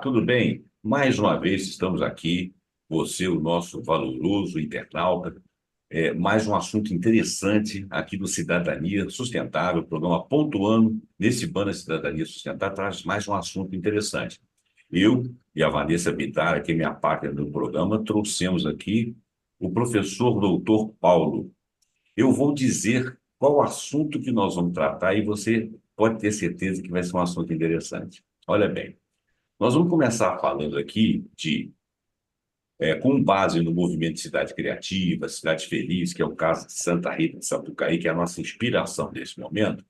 tudo bem? Mais uma vez estamos aqui, você, o nosso valoroso internauta, mais um assunto interessante aqui do Cidadania Sustentável, programa pontuando nesse Banner Cidadania Sustentável, traz mais um assunto interessante. Eu e a Vanessa Bittar, que é minha partner do programa, trouxemos aqui o professor doutor Paulo. Eu vou dizer qual o assunto que nós vamos tratar e você pode ter certeza que vai ser um assunto interessante. Olha bem. Nós vamos começar falando aqui com base no movimento de cidade criativa, cidade feliz, que é o caso de Santa Rita de Sapucaí, que é a nossa inspiração nesse momento.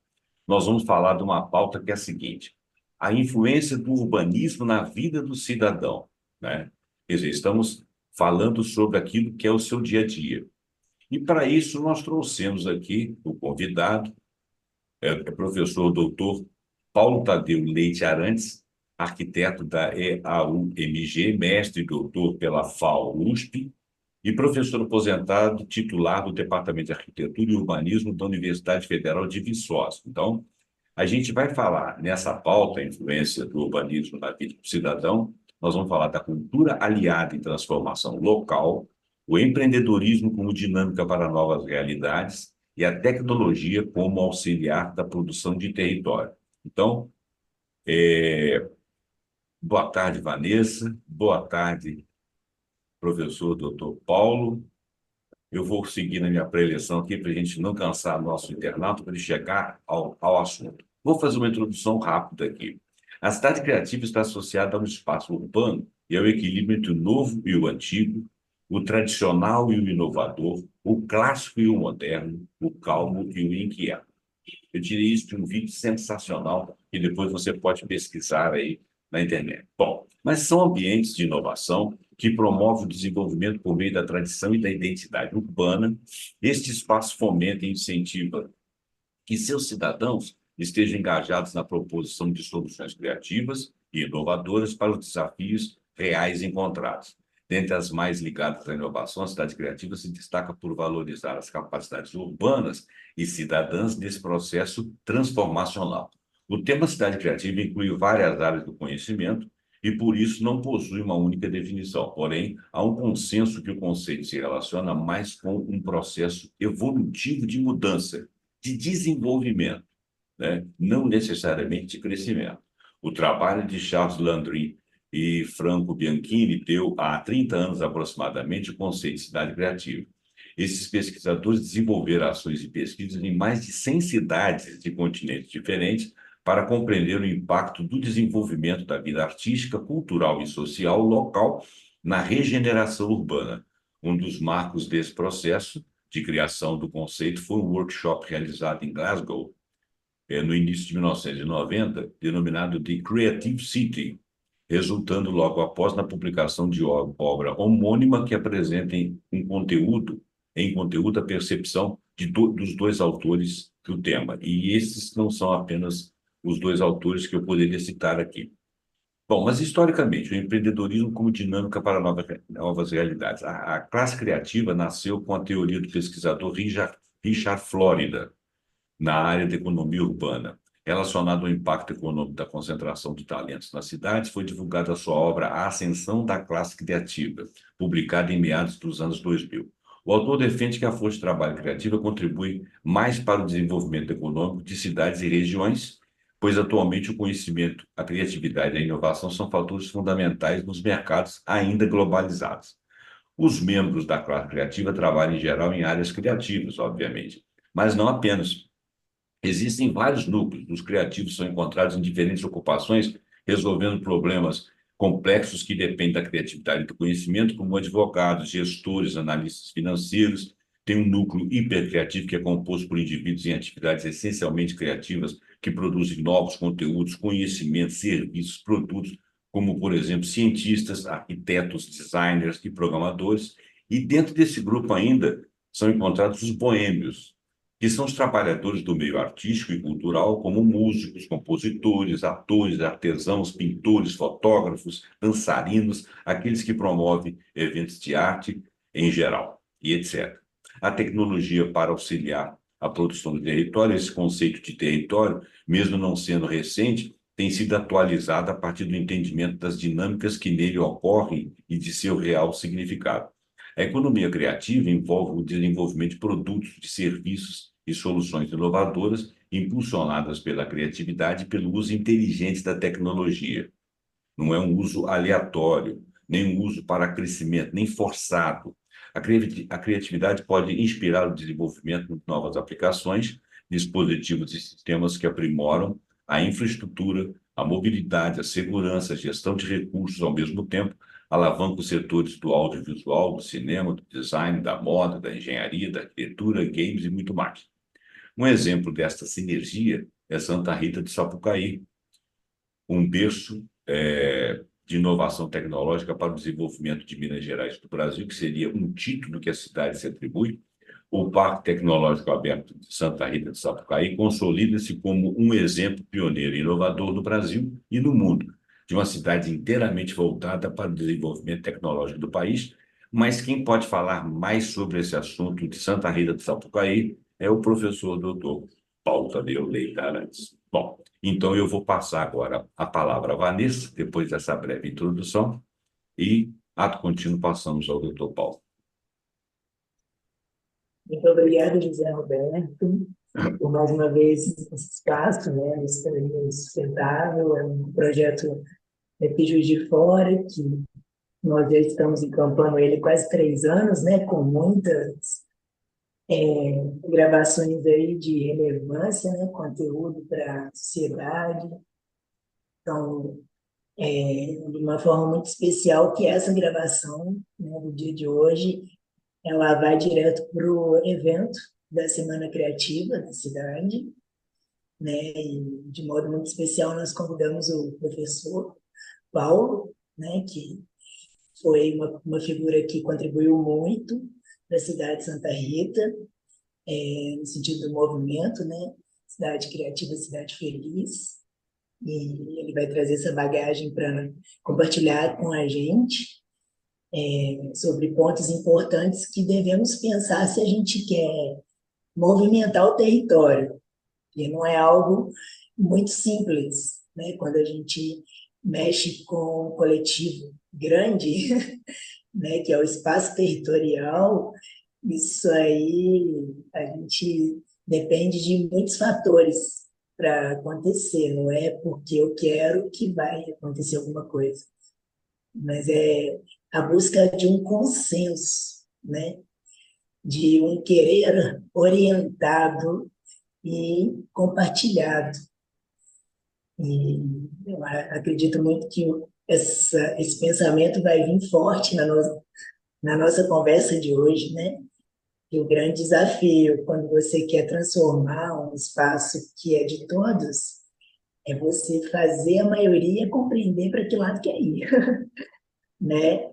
Nós vamos falar de uma pauta que é a seguinte: a influência do urbanismo na vida do cidadão, né? Quer dizer, estamos falando sobre aquilo que é o seu dia a dia. E para isso nós trouxemos aqui o convidado, o professor doutor Paulo Tadeu Leite Arantes, arquiteto da EAUMG, mestre e doutor pela FAO-USP e professor aposentado titular do Departamento de Arquitetura e Urbanismo da Universidade Federal de Viçosa. Então, a gente vai falar nessa pauta, a influência do urbanismo na vida do cidadão, nós vamos falar da cultura aliada em transformação local, o empreendedorismo como dinâmica para novas realidades e a tecnologia como auxiliar da produção de território. Então, boa tarde, Vanessa. Boa tarde, professor doutor Paulo. Eu vou seguir na minha preleção aqui para a gente não cansar nosso internauta para ele chegar ao assunto. Vou fazer uma introdução rápida aqui. A cidade criativa está associada a um espaço urbano e ao equilíbrio entre o novo e o antigo, o tradicional e o inovador, o clássico e o moderno, o calmo e o inquieto. Eu tirei isso de um vídeo sensacional que depois você pode pesquisar aí na internet. Bom, mas são ambientes de inovação que promovem o desenvolvimento por meio da tradição e da identidade urbana. Este espaço fomenta e incentiva que seus cidadãos estejam engajados na proposição de soluções criativas e inovadoras para os desafios reais encontrados. Dentre as mais ligadas à inovação, a cidade criativa se destaca por valorizar as capacidades urbanas e cidadãs nesse processo transformacional. O tema cidade criativa inclui várias áreas do conhecimento e, por isso, não possui uma única definição. Porém, há um consenso que o conceito se relaciona mais com um processo evolutivo de mudança, de desenvolvimento, né? Não necessariamente de crescimento. O trabalho de Charles Landry e Franco Bianchini deu, há 30 anos aproximadamente, o conceito de cidade criativa. Esses pesquisadores desenvolveram ações e pesquisas em mais de 100 cidades de continentes diferentes para compreender o impacto do desenvolvimento da vida artística, cultural e social local na regeneração urbana. Um dos marcos desse processo de criação do conceito foi um workshop realizado em Glasgow, no início de 1990, denominado The Creative City, resultando logo após na publicação de obra homônima que apresentem em conteúdo a percepção dos dois autores do tema. E esses não são apenas os dois autores que eu poderia citar aqui. Bom, mas historicamente, o empreendedorismo como dinâmica para novas realidades. A classe criativa nasceu com a teoria do pesquisador Richard Florida, na área da economia urbana. Relacionado ao impacto econômico da concentração de talentos nas cidades, foi divulgada a sua obra A Ascensão da Classe Criativa, publicada em meados dos anos 2000. O autor defende que a força de trabalho criativa contribui mais para o desenvolvimento econômico de cidades e regiões, pois atualmente o conhecimento, a criatividade e a inovação são fatores fundamentais nos mercados ainda globalizados. Os membros da classe criativa trabalham em geral em áreas criativas, obviamente, mas não apenas. Existem vários núcleos. Os criativos são encontrados em diferentes ocupações, resolvendo problemas complexos que dependem da criatividade e do conhecimento, como advogados, gestores, analistas financeiros. Tem um núcleo hipercriativo que é composto por indivíduos em atividades essencialmente criativas que produzem novos conteúdos, conhecimentos, serviços, produtos, como, por exemplo, cientistas, arquitetos, designers e programadores. E dentro desse grupo ainda são encontrados os boêmios, que são os trabalhadores do meio artístico e cultural, como músicos, compositores, atores, artesãos, pintores, fotógrafos, dançarinos, aqueles que promovem eventos de arte em geral, e etc. A tecnologia para auxiliar a produção do território, esse conceito de território, mesmo não sendo recente, tem sido atualizada a partir do entendimento das dinâmicas que nele ocorrem e de seu real significado. A economia criativa envolve o desenvolvimento de produtos, de serviços e soluções inovadoras, impulsionadas pela criatividade e pelo uso inteligente da tecnologia. Não é um uso aleatório, nem um uso para crescimento, nem forçado. A criatividade pode inspirar o desenvolvimento de novas aplicações, dispositivos e sistemas que aprimoram a infraestrutura, a mobilidade, a segurança, a gestão de recursos ao mesmo tempo, alavanca os setores do audiovisual, do cinema, do design, da moda, da engenharia, da arquitetura, games e muito mais. Um exemplo desta sinergia é Santa Rita de Sapucaí, um berço de inovação tecnológica para o desenvolvimento de Minas Gerais do Brasil, que seria um título que a cidade se atribui. O Parque Tecnológico Aberto de Santa Rita de Sapucaí consolida-se como um exemplo pioneiro e inovador no Brasil e no mundo, de uma cidade inteiramente voltada para o desenvolvimento tecnológico do país. Mas quem pode falar mais sobre esse assunto de Santa Rita de Sapucaí é o professor doutor Paulo Tadeu Leite Arantes. Bom, então eu vou passar agora a palavra à Vanessa, depois dessa breve introdução, e, ato contínuo, passamos ao doutor Paulo. Muito obrigada, José Roberto, por mais uma vez esse espaço, né, Cidadania Sustentável. É um projeto aqui de Juiz de Fora, que nós já estamos encampando ele há quase 3 anos, né, com muitas gravações aí de relevância, né, conteúdo para a sociedade. Então, de uma forma muito especial, que essa gravação, né, do dia de hoje, ela vai direto para o evento da Semana Criativa da cidade, né? E de modo muito especial nós convidamos o professor Paulo, né? Que foi uma figura que contribuiu muito para a cidade de Santa Rita, no sentido do movimento, né? Cidade criativa, cidade feliz. E ele vai trazer essa bagagem para compartilhar com a gente sobre pontos importantes que devemos pensar se a gente quer movimentar o território, que não é algo muito simples, né? Quando a gente mexe com um coletivo grande, né, que é o espaço territorial, isso aí a gente depende de muitos fatores para acontecer, não é porque eu quero que vai acontecer alguma coisa, mas é a busca de um consenso, né? De um querer orientado e compartilhado. E eu acredito muito que esse pensamento vai vir forte na nossa conversa de hoje, né? E o grande desafio, quando você quer transformar um espaço que é de todos, é você fazer a maioria compreender para que lado quer ir, né?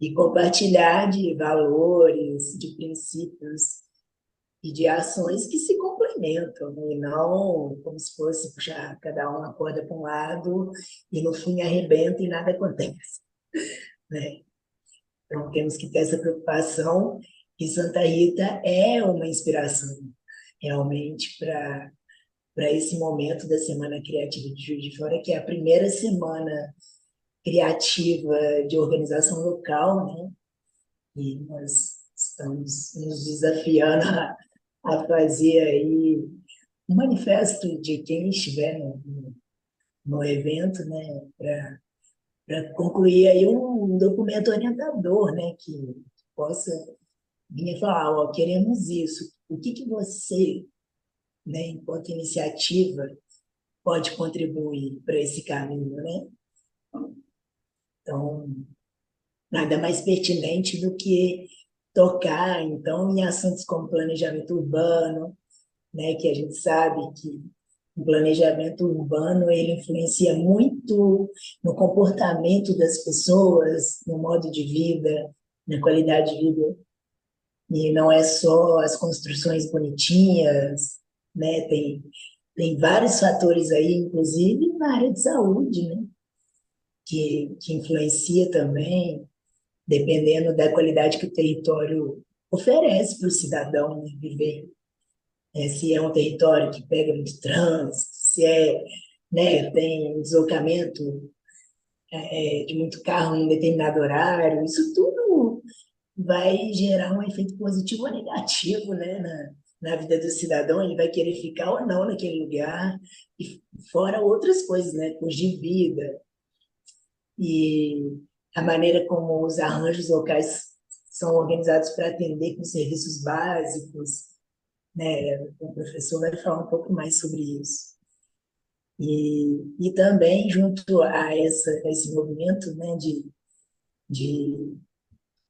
E compartilhar de valores, de princípios e de ações que se complementam, né? E não como se fosse puxar cada um acorda para um lado e no fim arrebenta e nada acontece, né? Então temos que ter essa preocupação, e Santa Rita é uma inspiração realmente para esse momento da Semana Criativa de Juiz de Fora, que é a primeira semana criativa de organização local, né? E nós estamos nos desafiando a fazer aí um manifesto de quem estiver no evento, né, para concluir aí um documento orientador, né, que possa vir falar, ó, queremos isso, o que você, né, enquanto iniciativa, pode contribuir para esse caminho, né? Então, nada mais pertinente do que tocar, então, em assuntos como planejamento urbano, né, que a gente sabe que o planejamento urbano ele influencia muito no comportamento das pessoas, no modo de vida, na qualidade de vida. E não é só as construções bonitinhas, né? Tem vários fatores aí, inclusive na área de saúde, né? Que influencia também, dependendo da qualidade que o território oferece para o cidadão, né, viver. Se é um território que pega muito trânsito, se é né? Tem deslocamento de muito carro em um determinado horário. Isso tudo vai gerar um efeito positivo ou negativo, né, na vida do cidadão. Ele vai querer ficar ou não naquele lugar, e fora outras coisas, né, custo de vida e a maneira como os arranjos locais são organizados para atender com serviços básicos, né? O professor vai falar um pouco mais sobre isso. E também, junto a esse movimento, né, de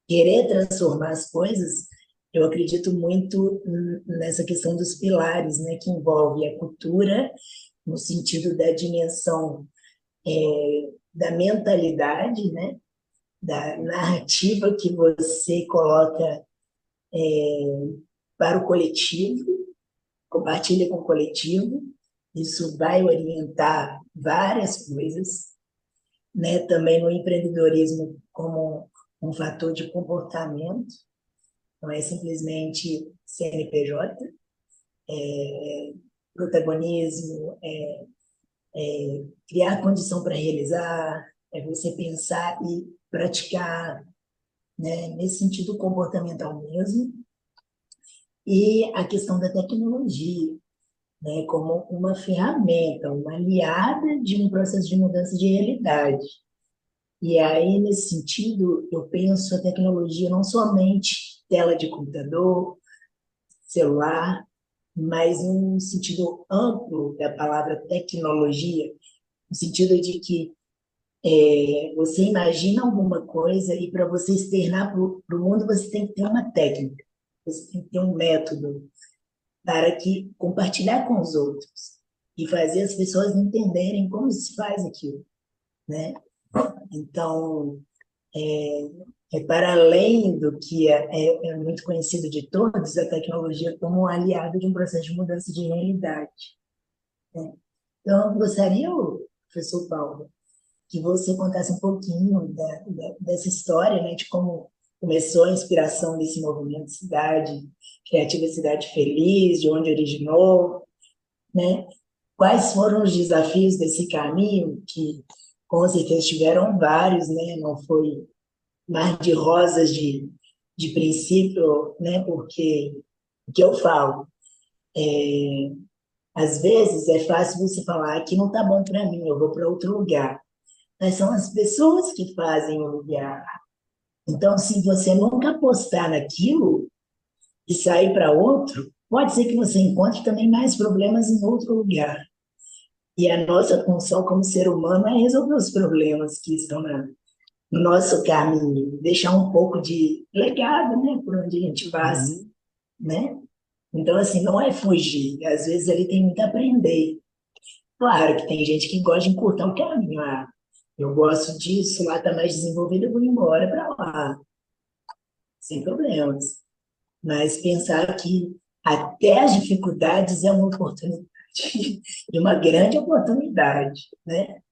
querer transformar as coisas, eu acredito muito nessa questão dos pilares, né, que envolve a cultura, no sentido da dimensão da mentalidade, né, da narrativa que você coloca para o coletivo, compartilha com o coletivo, isso vai orientar várias coisas, né? Também no empreendedorismo como um fator de comportamento, não é simplesmente CNPJ, protagonismo, criar condição para realizar, é você pensar e praticar, né? Nesse sentido comportamental mesmo, e a questão da tecnologia, né? Como uma ferramenta, uma aliada de um processo de mudança de realidade. E aí, nesse sentido, eu penso a tecnologia não somente tela de computador, celular, mas em um sentido amplo da palavra tecnologia, no sentido de que você imagina alguma coisa e para você externar para o mundo você tem que ter uma técnica, você tem que ter um método para que compartilhar com os outros e fazer as pessoas entenderem como se faz aquilo, né? Então, para além do que é muito conhecido de todos, a tecnologia como um aliado de um processo de mudança de realidade, né? Então, eu gostaria, professor Paulo, que você contasse um pouquinho dessa história, né, de como começou a inspiração desse movimento Cidade Criativa, Cidade Feliz, de onde originou, né? Quais foram os desafios desse caminho, que com certeza tiveram vários, né? Não foi mar de rosas de princípio, né? Porque o que eu falo, às vezes é fácil você falar que não está bom para mim, eu vou para outro lugar. Mas são as pessoas que fazem o lugar. Então, se você nunca apostar naquilo e sair para outro, pode ser que você encontre também mais problemas em outro lugar. E a nossa função como ser humano é resolver os problemas que estão no nosso caminho, deixar um pouco de legado, né, por onde a gente passa, Uhum. né? Então, assim, não é fugir. Às vezes ele tem muito a aprender. Claro que tem gente que gosta de encurtar o caminho. Ah, eu gosto disso, lá está mais desenvolvido, eu vou embora para lá, sem problemas. Mas pensar que até as dificuldades é uma oportunidade, e uma grande oportunidade, né?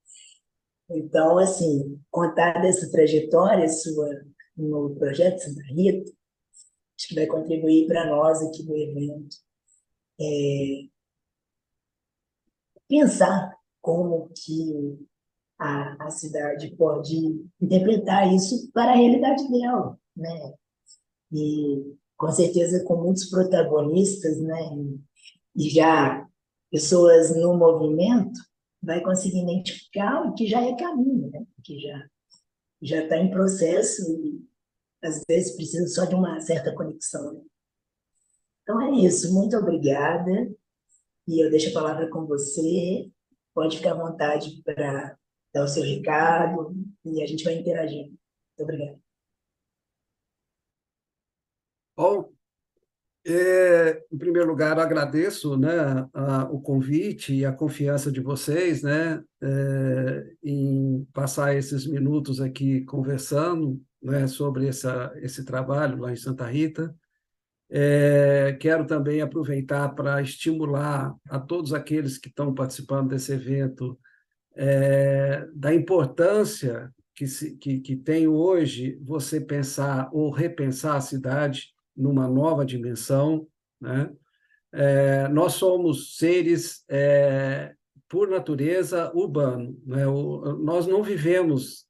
Então, assim, contar dessa trajetória sua no projeto Santa Rita, acho que vai contribuir para nós aqui do evento. Pensar como que a cidade pode interpretar isso para a realidade dela, né? E com certeza com muitos protagonistas, né? E já pessoas no movimento vai conseguir identificar o que já é caminho, né? Que já está em processo e às vezes precisa só de uma certa conexão, né? Então é isso, muito obrigada e eu deixo a palavra com você. Pode ficar à vontade para dar o seu recado e a gente vai interagindo. Muito obrigada. Bom, em primeiro lugar, agradeço, né, o convite e a confiança de vocês, né, em passar esses minutos aqui conversando, né, sobre esse trabalho lá em Santa Rita. Quero também aproveitar para estimular a todos aqueles que estão participando desse evento da importância que tem hoje você pensar ou repensar a cidade numa nova dimensão, né? Nós somos seres por natureza, urbano, né? Nós não vivemos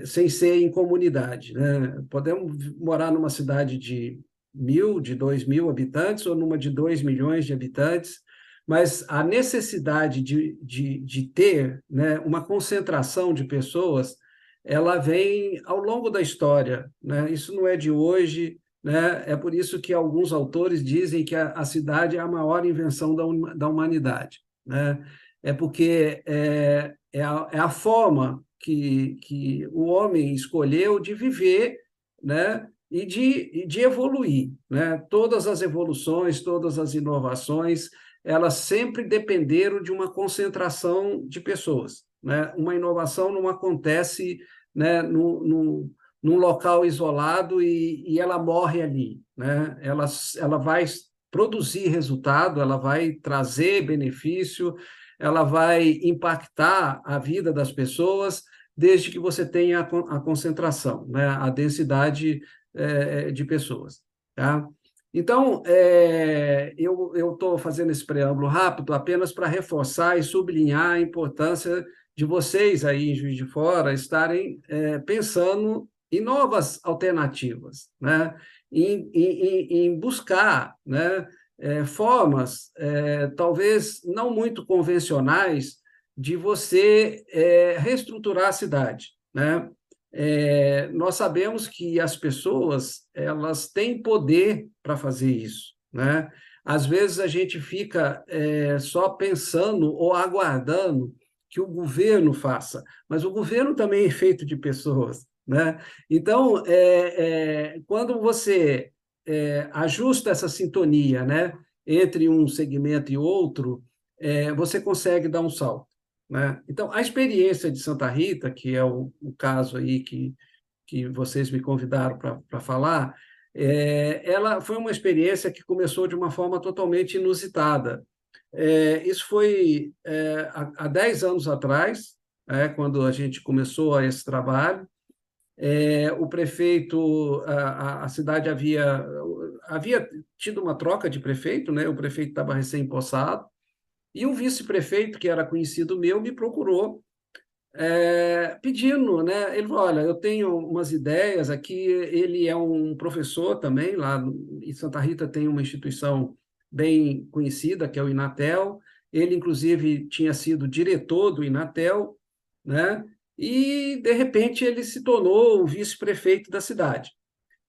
sem ser em comunidade, né? Podemos morar numa cidade de 1.000, de 2.000 habitantes, ou numa de 2 milhões de habitantes, mas a necessidade de ter, né, uma concentração de pessoas, ela vem ao longo da história, né? Isso não é de hoje, né? É por isso que alguns autores dizem que a cidade é a maior invenção da humanidade, né? É porque é a forma que o homem escolheu de viver, né? E de evoluir, né? Todas as evoluções, todas as inovações, elas sempre dependeram de uma concentração de pessoas, né? Uma inovação não acontece, né, num local isolado e ela morre ali, né? Ela vai produzir resultado, ela vai trazer benefício, ela vai impactar a vida das pessoas, desde que você tenha a concentração, né? A densidade de pessoas, tá? Então, eu estou fazendo esse preâmbulo rápido apenas para reforçar e sublinhar a importância de vocês aí em Juiz de Fora estarem pensando em novas alternativas, né? Em buscar, né, formas, talvez não muito convencionais, de você reestruturar a cidade, né? Nós sabemos que as pessoas, elas têm poder para fazer isso, né? Às vezes a gente fica só pensando ou aguardando que o governo faça, mas o governo também é feito de pessoas, né? Então, quando você ajusta essa sintonia, né, entre um segmento e outro, você consegue dar um salto, né? Então, a experiência de Santa Rita, que é o caso aí que vocês me convidaram para falar, ela foi uma experiência que começou de uma forma totalmente inusitada. Isso foi há 10 anos atrás, quando a gente começou esse trabalho. O prefeito, a cidade havia tido uma troca de prefeito, né? O prefeito estava recém-possado, e o vice-prefeito, que era conhecido meu, me procurou pedindo, né? Ele falou: olha, eu tenho umas ideias aqui. Ele é um professor também, lá em Santa Rita tem uma instituição bem conhecida, que é o Inatel. Ele, inclusive, tinha sido diretor do Inatel, né? E, de repente, ele se tornou o vice-prefeito da cidade.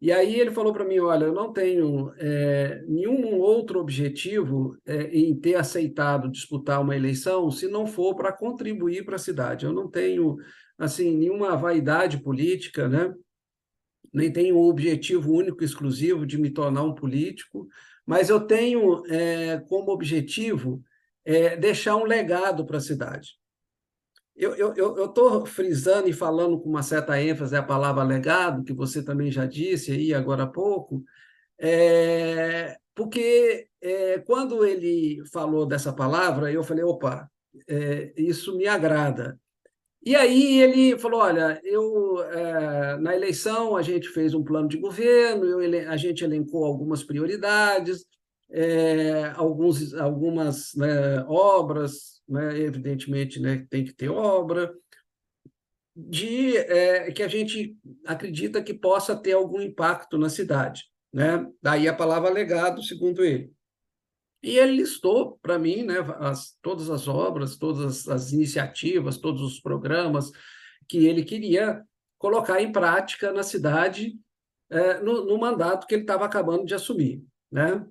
E aí ele falou para mim: olha, eu não tenho nenhum outro objetivo em ter aceitado disputar uma eleição se não for para contribuir para a cidade. Eu não tenho assim nenhuma vaidade política, né? Nem tenho um objetivo único, exclusivo de me tornar um político, mas eu tenho como objetivo deixar um legado para a cidade. Eu estou frisando e falando com uma certa ênfase a palavra legado, que você também já disse aí agora há pouco, porque quando ele falou dessa palavra, eu falei: opa, isso me agrada. E aí ele falou: olha, na eleição a gente fez um plano de governo, a gente elencou algumas prioridades, algumas, né, obras, né, evidentemente, né, tem que ter obra, que a gente acredita que possa ter algum impacto na cidade, né? Daí a palavra legado, segundo ele. E ele listou para mim, né, todas as obras, todas as iniciativas, todos os programas que ele queria colocar em prática na cidade, no mandato que ele estava acabando de assumir, né?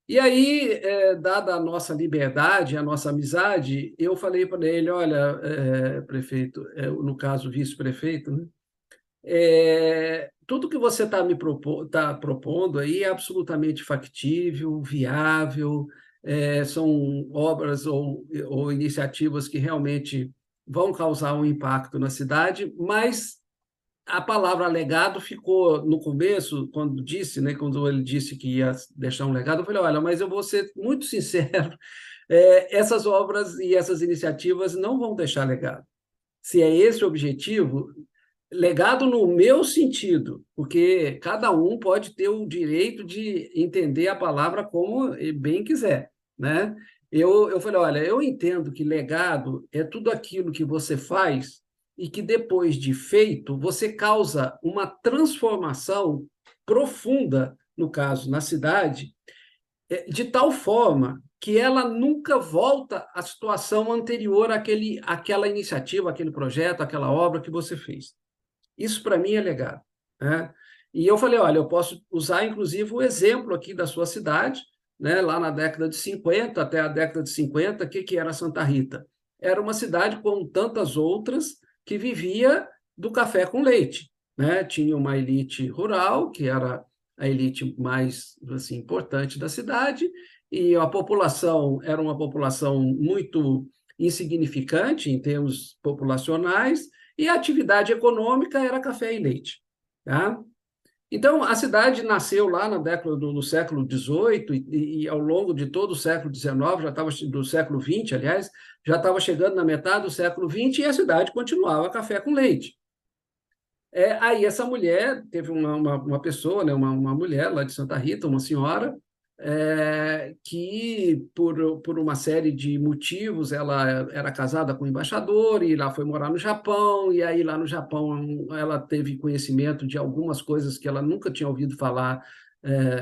E aí, dada a nossa liberdade, a nossa amizade, eu falei para ele: olha, prefeito, no caso, vice-prefeito, né? Tudo que você está tá propondo aí é absolutamente factível, viável, são obras ou iniciativas que realmente vão causar um impacto na cidade, mas a palavra legado ficou no começo, quando disse, né, quando ele disse que ia deixar um legado. Eu falei: olha, mas eu vou ser muito sincero, essas obras e essas iniciativas não vão deixar legado. Se é esse o objetivo, legado no meu sentido, porque cada um pode ter o direito de entender a palavra como bem quiser, né? Eu falei, olha, eu entendo que legado é tudo aquilo que você faz e que depois de feito, você causa uma transformação profunda, no caso, na cidade, de tal forma que ela nunca volta à situação anterior àquela iniciativa, aquele projeto, aquela obra que você fez. Isso, para mim, é legado, né? E eu falei, olha, eu posso usar, inclusive, o exemplo aqui da sua cidade, né? Lá na década de 50, até a década de 50, o que era Santa Rita? Era uma cidade como tantas outras que vivia do café com leite, né? Tinha uma elite rural, que era a elite mais assim, importante da cidade, e a população era uma população muito insignificante em termos populacionais, e a atividade econômica era café e leite. Tá? Então, a cidade nasceu lá na década do século XVIII e ao longo de todo o século XIX, já estava do século XX, aliás, já estava chegando na metade do século XX e a cidade continuava café com leite. Aí essa mulher, teve uma pessoa, né, uma mulher lá de Santa Rita, uma senhora, que por uma série de motivos ela era casada com um embaixador e lá foi morar no Japão, e aí lá no Japão ela teve conhecimento de algumas coisas que ela nunca tinha ouvido falar,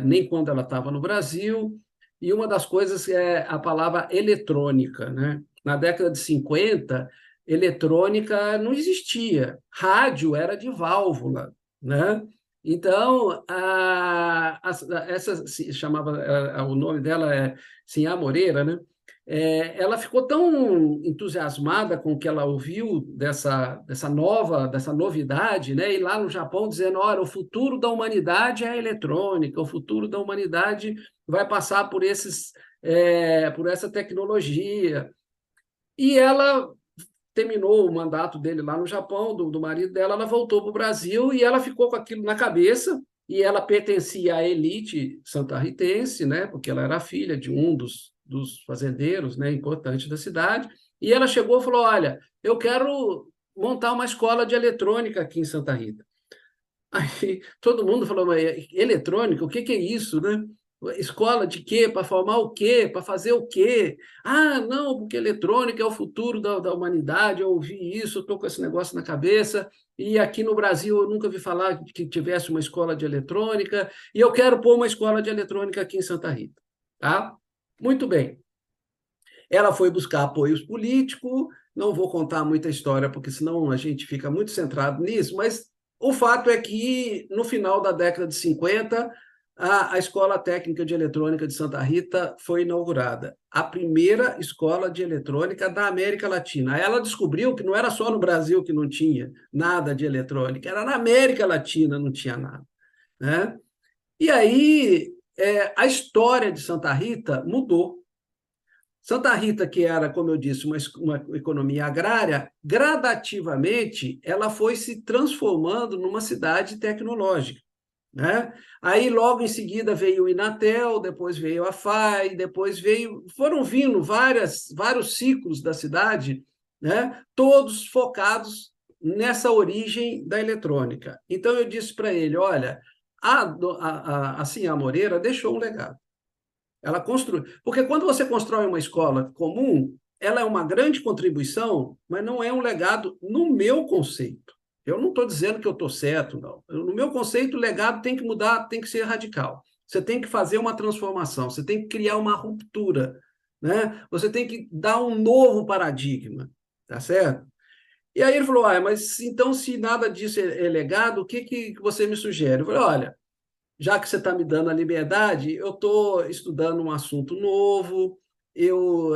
nem quando ela estava no Brasil, e uma das coisas é a palavra eletrônica, né? Na década de 50, eletrônica não existia, rádio era de válvula, né? Então, essa se chamava, o nome dela é Sinhá Moreira, né? Ela ficou tão entusiasmada com o que ela ouviu dessa novidade, né? E lá no Japão dizendo, olha, o futuro da humanidade é a eletrônica, o futuro da humanidade vai passar por essa tecnologia. E ela terminou o mandato dele lá no Japão, do marido dela, ela voltou para o Brasil e ela ficou com aquilo na cabeça, e ela pertencia à elite santarritense, né, porque ela era filha de um dos fazendeiros, né, importantes da cidade, e ela chegou e falou, olha, eu quero montar uma escola de eletrônica aqui em Santa Rita. Aí todo mundo falou, mas eletrônica, o que é isso, né? Escola de quê? Para formar o quê? Para fazer o quê? Ah, não, porque eletrônica é o futuro da humanidade, eu ouvi isso, estou com esse negócio na cabeça, e aqui no Brasil eu nunca vi falar que tivesse uma escola de eletrônica, e eu quero pôr uma escola de eletrônica aqui em Santa Rita. Tá? Muito bem. Ela foi buscar apoios políticos, não vou contar muita história, porque senão a gente fica muito centrado nisso, mas o fato é que, no final da década de 50, a Escola Técnica de Eletrônica de Santa Rita foi inaugurada, a primeira escola de eletrônica da América Latina. Ela descobriu que não era só no Brasil que não tinha nada de eletrônica, era na América Latina não tinha nada. Né? E aí, a história de Santa Rita mudou. Santa Rita, que era, como eu disse, uma economia agrária, gradativamente ela foi se transformando numa cidade tecnológica. Né? Aí, logo em seguida, veio o Inatel, depois veio a FAI, foram vindo vários ciclos da cidade, né? Todos focados nessa origem da eletrônica. Então, eu disse para ele, olha, a Sinhá Moreira deixou um legado. Ela construiu. Porque quando você constrói uma escola comum, ela é uma grande contribuição, mas não é um legado no meu conceito. Eu não estou dizendo que eu estou certo, não. No meu conceito, o legado tem que mudar, tem que ser radical. Você tem que fazer uma transformação, você tem que criar uma ruptura, né? Você tem que dar um novo paradigma, tá certo? E aí ele falou, mas então se nada disso é legado, o que você me sugere? Eu falei, olha, já que você está me dando a liberdade, eu estou estudando um assunto novo. Eu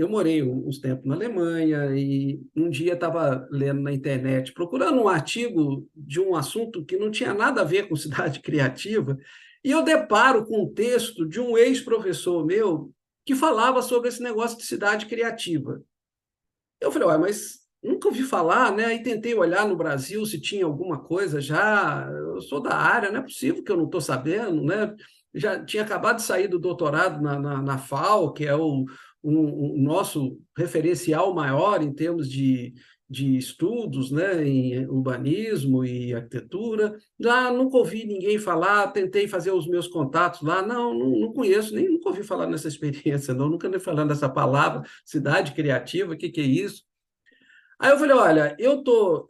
morei uns tempos na Alemanha e um dia estava lendo na internet, procurando um artigo de um assunto que não tinha nada a ver com cidade criativa, e eu deparo com um texto de um ex-professor meu que falava sobre esse negócio de cidade criativa. Eu falei, mas nunca ouvi falar, né? Aí tentei olhar no Brasil se tinha alguma coisa já. Eu sou da área, não é possível que eu não estou sabendo, né? Já tinha acabado de sair do doutorado na FAO, que é o nosso referencial maior em termos de de estudos, né, em urbanismo e arquitetura. Lá nunca ouvi ninguém falar, tentei fazer os meus contatos lá, não conheço, nem nunca ouvi falar nessa experiência, não, nunca nem falando dessa palavra, cidade criativa, o que é isso? Aí eu falei, olha, eu estou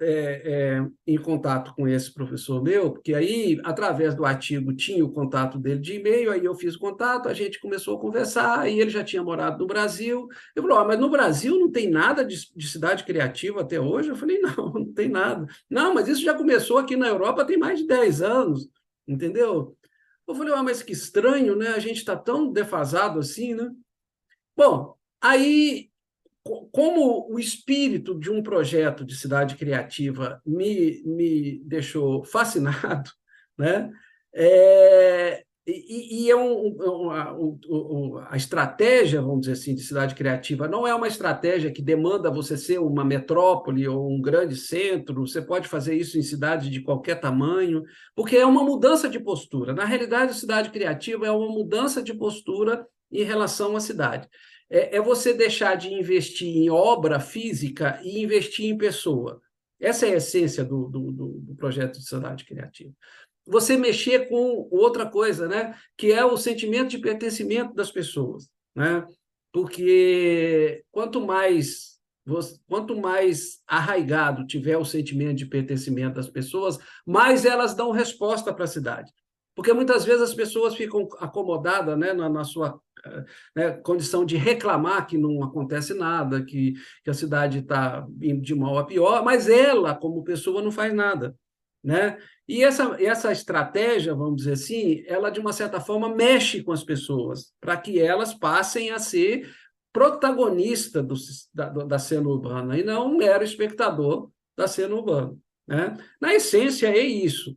em contato com esse professor meu, porque aí, através do artigo, tinha o contato dele de e-mail, aí eu fiz o contato, a gente começou a conversar, aí ele já tinha morado no Brasil. Eu falei, mas no Brasil não tem nada de cidade criativa até hoje? Eu falei, não tem nada. Não, mas isso já começou aqui na Europa tem mais de 10 anos, entendeu? Eu falei, mas que estranho, né? A gente está tão defasado assim, né? Bom, aí como o espírito de um projeto de cidade criativa me deixou fascinado, né? A estratégia, vamos dizer assim, de cidade criativa não é uma estratégia que demanda você ser uma metrópole ou um grande centro, você pode fazer isso em cidades de qualquer tamanho, porque é uma mudança de postura. Na realidade, a cidade criativa é uma mudança de postura em relação à cidade. É você deixar de investir em obra física e investir em pessoa. Essa é a essência do projeto de cidade criativa. Você mexer com outra coisa, né? Que é o sentimento de pertencimento das pessoas, né? Porque quanto mais arraigado tiver o sentimento de pertencimento das pessoas, mais elas dão resposta para a cidade. Porque muitas vezes as pessoas ficam acomodadas, né, na sua, né, condição de reclamar que não acontece nada, que a cidade está indo de mal a pior, mas ela, como pessoa, não faz nada, né? E essa estratégia, vamos dizer assim, ela, de uma certa forma, mexe com as pessoas, para que elas passem a ser protagonista da cena urbana, e não um mero espectador da cena urbana, né? Na essência, é isso.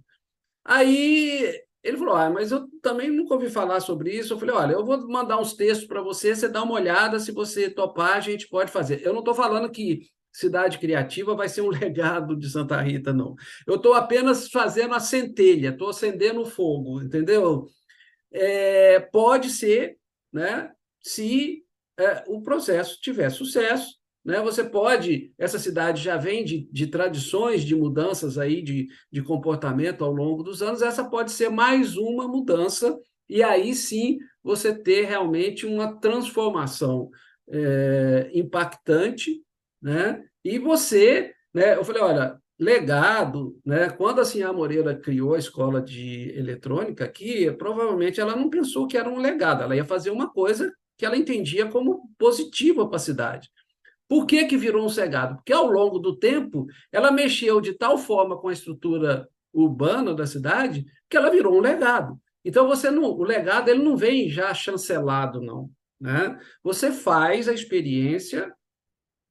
Aí ele falou, mas eu também nunca ouvi falar sobre isso. Eu falei, olha, eu vou mandar uns textos para você, você dá uma olhada, se você topar, a gente pode fazer. Eu não estou falando que cidade criativa vai ser um legado de Santa Rita, não. Eu estou apenas fazendo a centelha, estou acendendo o fogo, entendeu? Pode ser, né, se o processo tiver sucesso, né, você pode, essa cidade já vem de tradições de mudanças aí de comportamento ao longo dos anos, essa pode ser mais uma mudança, e aí sim você ter realmente uma transformação impactante, né? E você, né, eu falei, olha, legado, né? Quando a Sinhá Moreira criou a escola de eletrônica aqui, provavelmente ela não pensou que era um legado, ela ia fazer uma coisa que ela entendia como positiva para a cidade. Por que virou um legado? Porque ao longo do tempo ela mexeu de tal forma com a estrutura urbana da cidade que ela virou um legado. Então o legado ele não vem já chancelado, não, né? Você faz a experiência,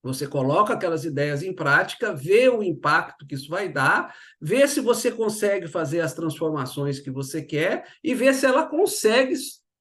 você coloca aquelas ideias em prática, vê o impacto que isso vai dar, vê se você consegue fazer as transformações que você quer e vê se ela consegue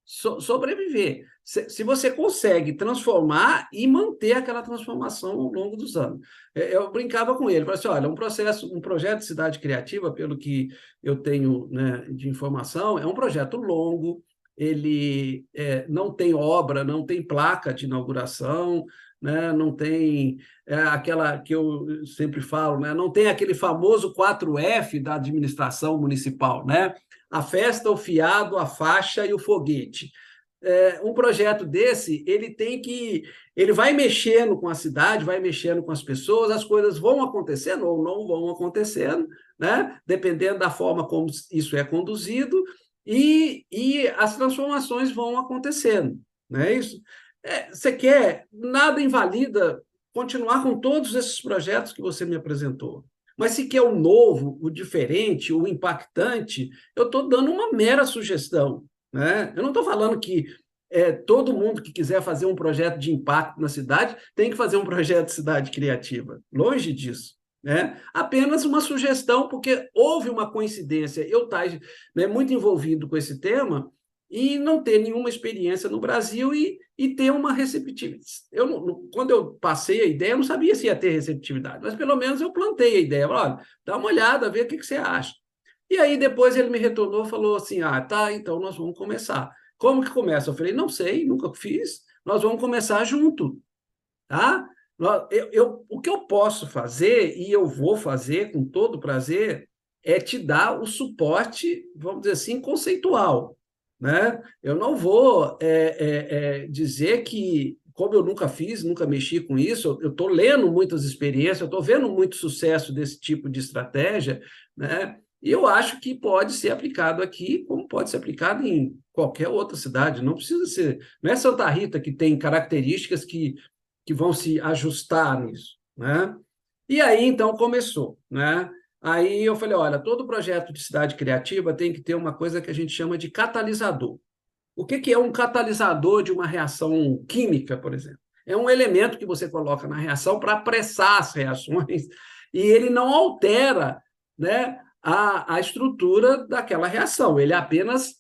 sobreviver. Se você consegue transformar e manter aquela transformação ao longo dos anos. Eu brincava com ele, falei assim, olha, um projeto de cidade criativa, pelo que eu tenho, né, de informação, é um projeto longo, ele não tem obra, não tem placa de inauguração, né? Não tem aquela que eu sempre falo, né? Não tem aquele famoso 4F da administração municipal, né? A festa, o fiado, a faixa e o foguete. Um projeto desse, ele vai mexendo com a cidade, vai mexendo com as pessoas, as coisas vão acontecendo ou não vão acontecendo, né? Dependendo da forma como isso é conduzido, e as transformações vão acontecendo, não é isso? Você quer, nada invalida continuar com todos esses projetos que você me apresentou. Mas se quer o novo, o diferente, o impactante, eu estou dando uma mera sugestão, né? Eu não estou falando que todo mundo que quiser fazer um projeto de impacto na cidade tem que fazer um projeto de cidade criativa. Longe disso. Né? Apenas uma sugestão, porque houve uma coincidência. Eu estar, né, muito envolvido com esse tema e não ter nenhuma experiência no Brasil e ter uma receptividade. Quando eu passei a ideia, eu não sabia se ia ter receptividade, mas pelo menos eu plantei a ideia. Olha, dá uma olhada, vê o que você acha. E aí depois ele me retornou e falou assim, tá, então nós vamos começar. Como que começa? Eu falei, não sei, nunca fiz, nós vamos começar junto, tá? O que eu posso fazer, e eu vou fazer com todo prazer, é te dar o suporte, vamos dizer assim, conceitual, né? Eu não vou dizer que, como eu nunca fiz, nunca mexi com isso, eu estou lendo muitas experiências, eu estou vendo muito sucesso desse tipo de estratégia, né? E eu acho que pode ser aplicado aqui, como pode ser aplicado em qualquer outra cidade. Não precisa ser, não é Santa Rita que tem características que vão se ajustar nisso, né? E aí, então, começou, né? Aí eu falei, olha, todo projeto de cidade criativa tem que ter uma coisa que a gente chama de catalisador. O que é um catalisador de uma reação química, por exemplo? É um elemento que você coloca na reação para apressar as reações e ele não altera, né, a estrutura daquela reação, ele apenas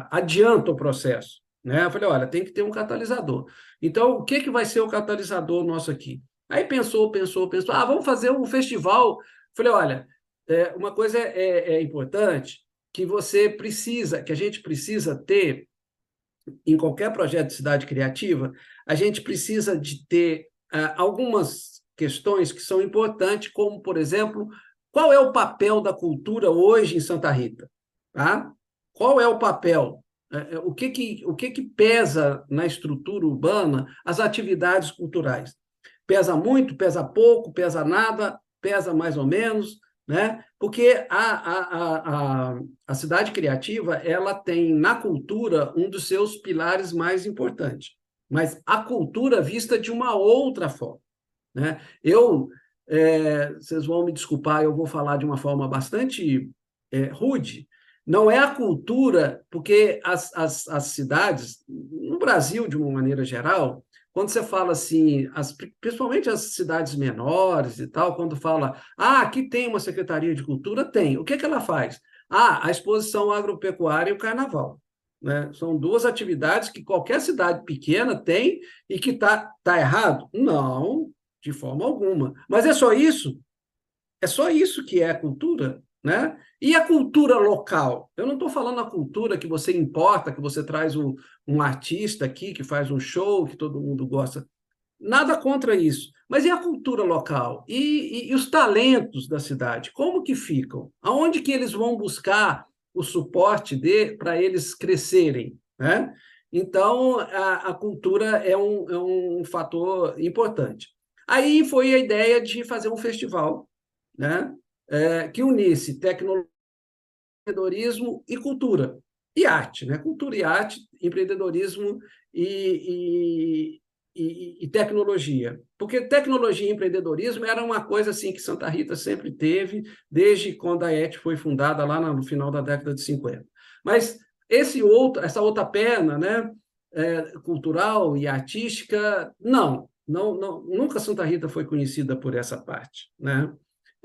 adianta o processo. Né? Eu falei, olha, tem que ter um catalisador. Então, o que vai ser o catalisador nosso aqui? Aí pensou, vamos fazer um festival. Falei, olha, uma coisa é importante, que você precisa, que a gente precisa ter em qualquer projeto de cidade criativa, a gente precisa de ter algumas questões que são importantes, como, por exemplo, qual é o papel da cultura hoje em Santa Rita? Tá? Qual é o papel? O que pesa na estrutura urbana as atividades culturais? Pesa muito, pesa pouco, pesa nada, pesa mais ou menos, né? Porque a cidade criativa ela tem na cultura um dos seus pilares mais importantes, mas a cultura vista de uma outra forma, né? Vocês vão me desculpar, eu vou falar de uma forma bastante rude. Não é a cultura, porque as cidades, no Brasil, de uma maneira geral, quando você fala assim, principalmente as cidades menores e tal, quando fala, aqui tem uma Secretaria de Cultura, tem. O que ela faz? A exposição agropecuária e o carnaval. Né? São duas atividades que qualquer cidade pequena tem e que tá errado? Não, de forma alguma. Mas é só isso? É só isso que é cultura, né? E a cultura local? Eu não estou falando a cultura que você importa, que você traz um artista aqui que faz um show que todo mundo gosta. Nada contra isso. Mas e a cultura local? E os talentos da cidade? Como que ficam? Aonde que eles vão buscar o suporte para eles crescerem, né? Então, a cultura é um fator importante. Aí foi a ideia de fazer um festival, né? Que unisse tecnologia, empreendedorismo e cultura. E arte, né? Cultura e arte, empreendedorismo e tecnologia. Porque tecnologia e empreendedorismo era uma coisa assim que Santa Rita sempre teve, desde quando a ET foi fundada, lá no final da década de 50. Mas essa outra perna, né? Cultural e artística, não, nunca Santa Rita foi conhecida por essa parte, né?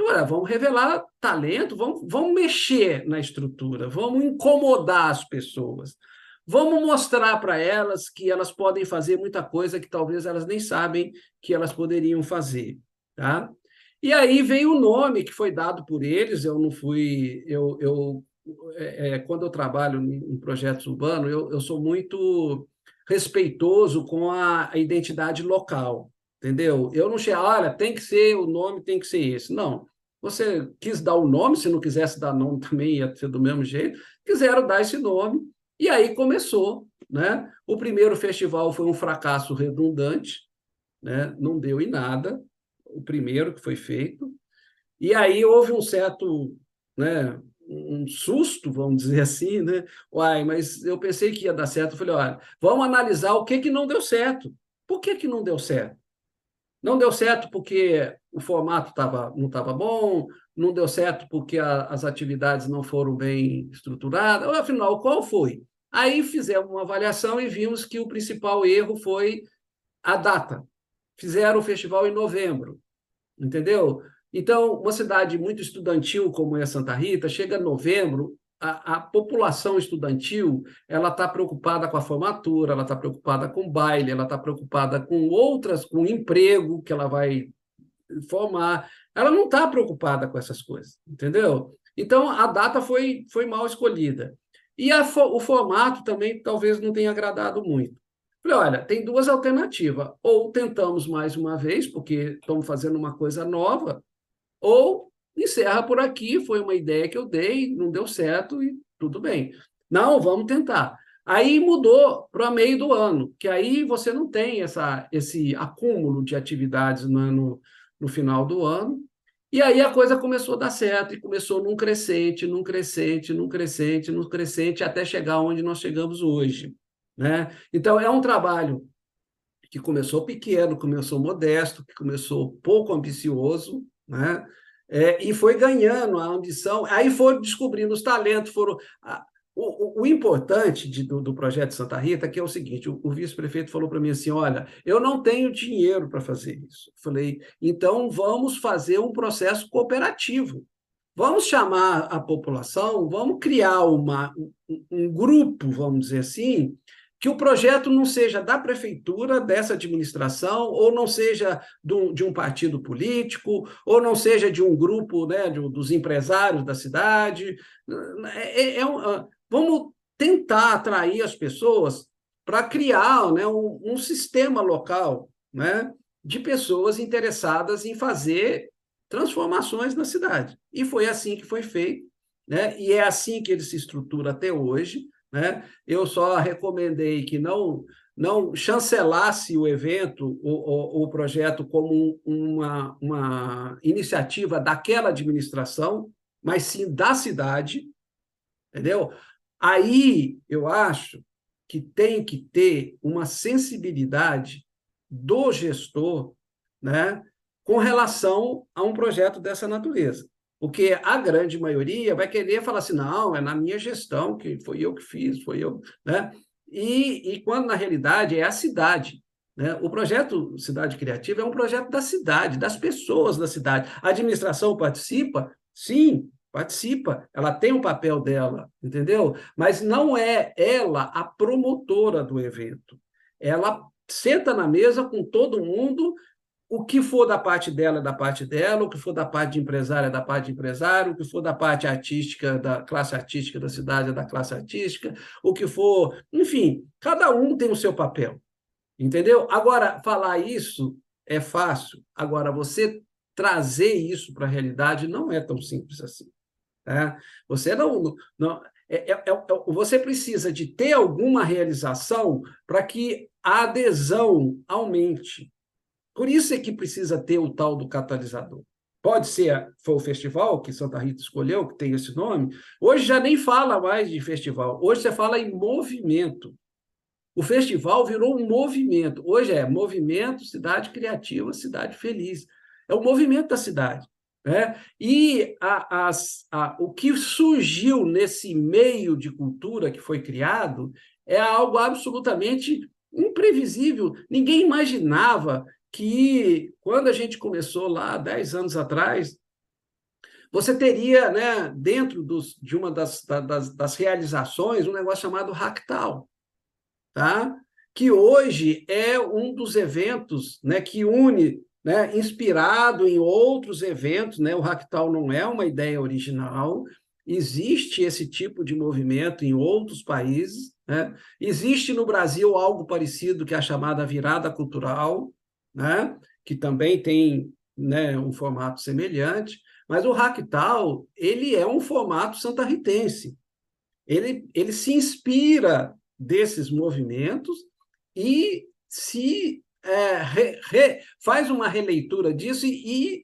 Olha, vamos revelar talento, vamos mexer na estrutura, vamos incomodar as pessoas, vamos mostrar para elas que elas podem fazer muita coisa que talvez elas nem sabem que elas poderiam fazer, tá? E aí veio o nome que foi dado por eles. Eu não fui, quando eu trabalho em projetos urbanos, eu sou muito respeitoso com a identidade local. Entendeu? Eu não chego, olha, tem que ser, o nome tem que ser esse. Não. Você quis dar o nome, se não quisesse dar nome também ia ser do mesmo jeito. Quiseram dar esse nome, e aí começou. Né? O primeiro festival foi um fracasso redundante, né? Não deu em nada, o primeiro que foi feito. E aí houve um certo, né, um susto, vamos dizer assim, né? Uai, mas eu pensei que ia dar certo. Eu falei, olha, vamos analisar o que não deu certo. Por que não deu certo? Não deu certo porque o formato não estava bom, não deu certo porque as atividades não foram bem estruturadas. Afinal, qual foi? Aí fizemos uma avaliação e vimos que o principal erro foi a data. Fizeram o festival em novembro, entendeu? Então, uma cidade muito estudantil como é Santa Rita, chega em novembro, a população estudantil ela está preocupada com a formatura, ela está preocupada com o baile, ela está preocupada com emprego que ela vai formar, ela não está preocupada com essas coisas, entendeu? Então, a data foi mal escolhida. E o formato também talvez não tenha agradado muito. Falei, olha, tem duas alternativas. Ou tentamos mais uma vez, porque estamos fazendo uma coisa nova, ou encerra por aqui, foi uma ideia que eu dei, não deu certo e tudo bem. Não, vamos tentar. Aí mudou para meio do ano, que aí você não tem esse acúmulo de atividades no final do ano, e aí a coisa começou a dar certo, e começou num crescente, num crescente, num crescente, num crescente, até chegar onde nós chegamos hoje, né? Então, é um trabalho que começou pequeno, começou modesto, que começou pouco ambicioso, né? E foi ganhando a ambição, aí foram descobrindo os talentos, o importante do projeto Santa Rita que é o seguinte, o vice-prefeito falou para mim assim, olha, eu não tenho dinheiro para fazer isso. Eu falei, então vamos fazer um processo cooperativo. Vamos chamar a população, vamos criar um grupo, vamos dizer assim, que o projeto não seja da prefeitura, dessa administração, ou não seja de um partido político, ou não seja de um grupo, né, dos empresários da cidade. Vamos tentar atrair as pessoas para criar, né, um sistema local, né, de pessoas interessadas em fazer transformações na cidade. E foi assim que foi feito, né? E é assim que ele se estrutura até hoje, né? Eu só recomendei que não chancelasse o evento, o projeto, como uma iniciativa daquela administração, mas sim da cidade, entendeu? Aí eu acho que tem que ter uma sensibilidade do gestor, né, com relação a um projeto dessa natureza. Porque a grande maioria vai querer falar assim, não, é na minha gestão, que foi eu que fiz, foi eu, né? E quando, na realidade, é a cidade, né? O projeto Cidade Criativa é um projeto da cidade, das pessoas da cidade. A administração participa? Sim, participa, ela tem o papel dela, entendeu? Mas não é ela a promotora do evento. Ela senta na mesa com todo mundo, o que for da parte dela é da parte dela, o que for da parte de empresário é da parte de empresário, o que for da parte artística, da classe artística da cidade é da classe artística, o que for... Enfim, cada um tem o seu papel, entendeu? Agora, falar isso é fácil. Agora, você trazer isso para a realidade não é tão simples assim. Tá? Você você precisa de ter alguma realização para que a adesão aumente. Por isso é que precisa ter o tal do catalisador. Pode ser, foi o festival que Santa Rita escolheu, que tem esse nome. Hoje já nem fala mais de festival, hoje você fala em movimento. O festival virou um movimento. Hoje é movimento, cidade criativa, cidade feliz. É o movimento da cidade. Né? E o que surgiu nesse meio de cultura que foi criado é algo absolutamente imprevisível. Ninguém imaginava que, quando a gente começou lá, 10 anos atrás, você teria, né, dentro de uma das realizações, um negócio chamado Hacktal, tá? Que hoje é um dos eventos, né, que une, né, inspirado em outros eventos, né? O Hacktal não é uma ideia original, existe esse tipo de movimento em outros países, né? Existe no Brasil algo parecido, que é a chamada virada cultural, né? Que também tem, né, um formato semelhante, mas o Hacktal, ele é um formato santarritense. Ele se inspira desses movimentos e faz uma releitura disso e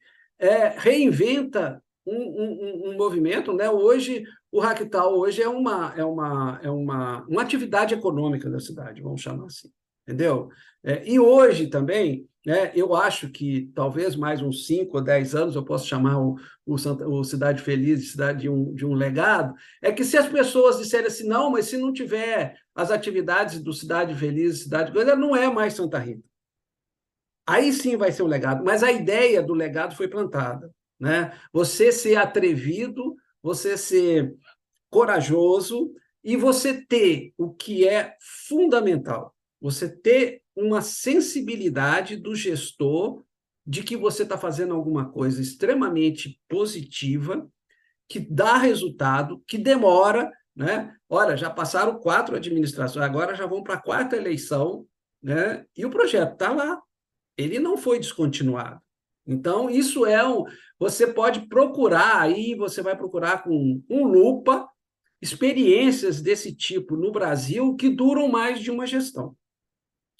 reinventa um movimento, né? Hoje, o Hacktal hoje é uma atividade econômica da cidade, vamos chamar assim, entendeu? E hoje também, né, eu acho que talvez mais uns 5 ou 10 anos eu posso chamar o Cidade Feliz de cidade de um legado, é que se as pessoas disserem assim, não, mas se não tiver as atividades do Cidade Feliz, Cidade Coisa, não é mais Santa Rita. Aí sim vai ser um legado, mas a ideia do legado foi plantada, né? Você ser atrevido, você ser corajoso e você ter o que é fundamental, você ter uma sensibilidade do gestor de que você está fazendo alguma coisa extremamente positiva, que dá resultado, que demora, né? Olha, já passaram 4 administrações, agora já vão para a 4ª eleição, né? E o projeto está lá, ele não foi descontinuado. Então, isso é um. Você pode procurar aí, você vai procurar com um lupa experiências desse tipo no Brasil que duram mais de uma gestão.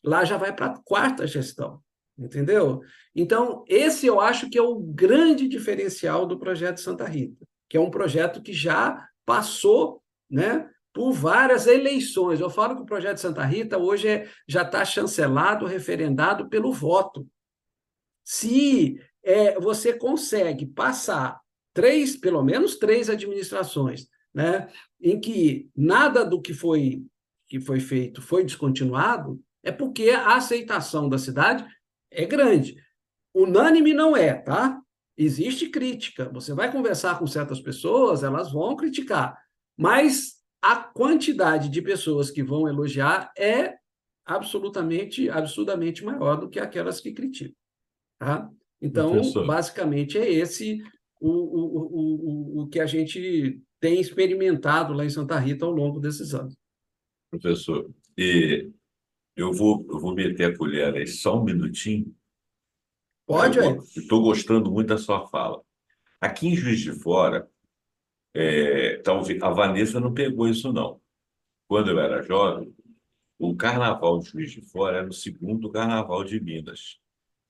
Lá já vai para a quarta gestão, entendeu? Então, esse eu acho que é o grande diferencial do projeto Santa Rita, que é um projeto que já passou, né, por várias eleições. Eu falo que o projeto Santa Rita hoje já está chancelado, referendado pelo voto. Se você consegue passar pelo menos três administrações, né, em que nada do que foi feito foi descontinuado, é porque a aceitação da cidade é grande. Unânime não é, tá? Existe crítica. Você vai conversar com certas pessoas, elas vão criticar, mas a quantidade de pessoas que vão elogiar é absolutamente, absurdamente maior do que aquelas que criticam. Tá? Então, Professor, basicamente, é esse o que a gente tem experimentado lá em Santa Rita ao longo desses anos. professor, e eu vou meter a colher aí só um minutinho. Pode, é? Estou gostando muito da sua fala. Aqui em Juiz de Fora, talvez a Vanessa não pegou isso, não. Quando eu era jovem, o carnaval de Juiz de Fora era o segundo carnaval de Minas.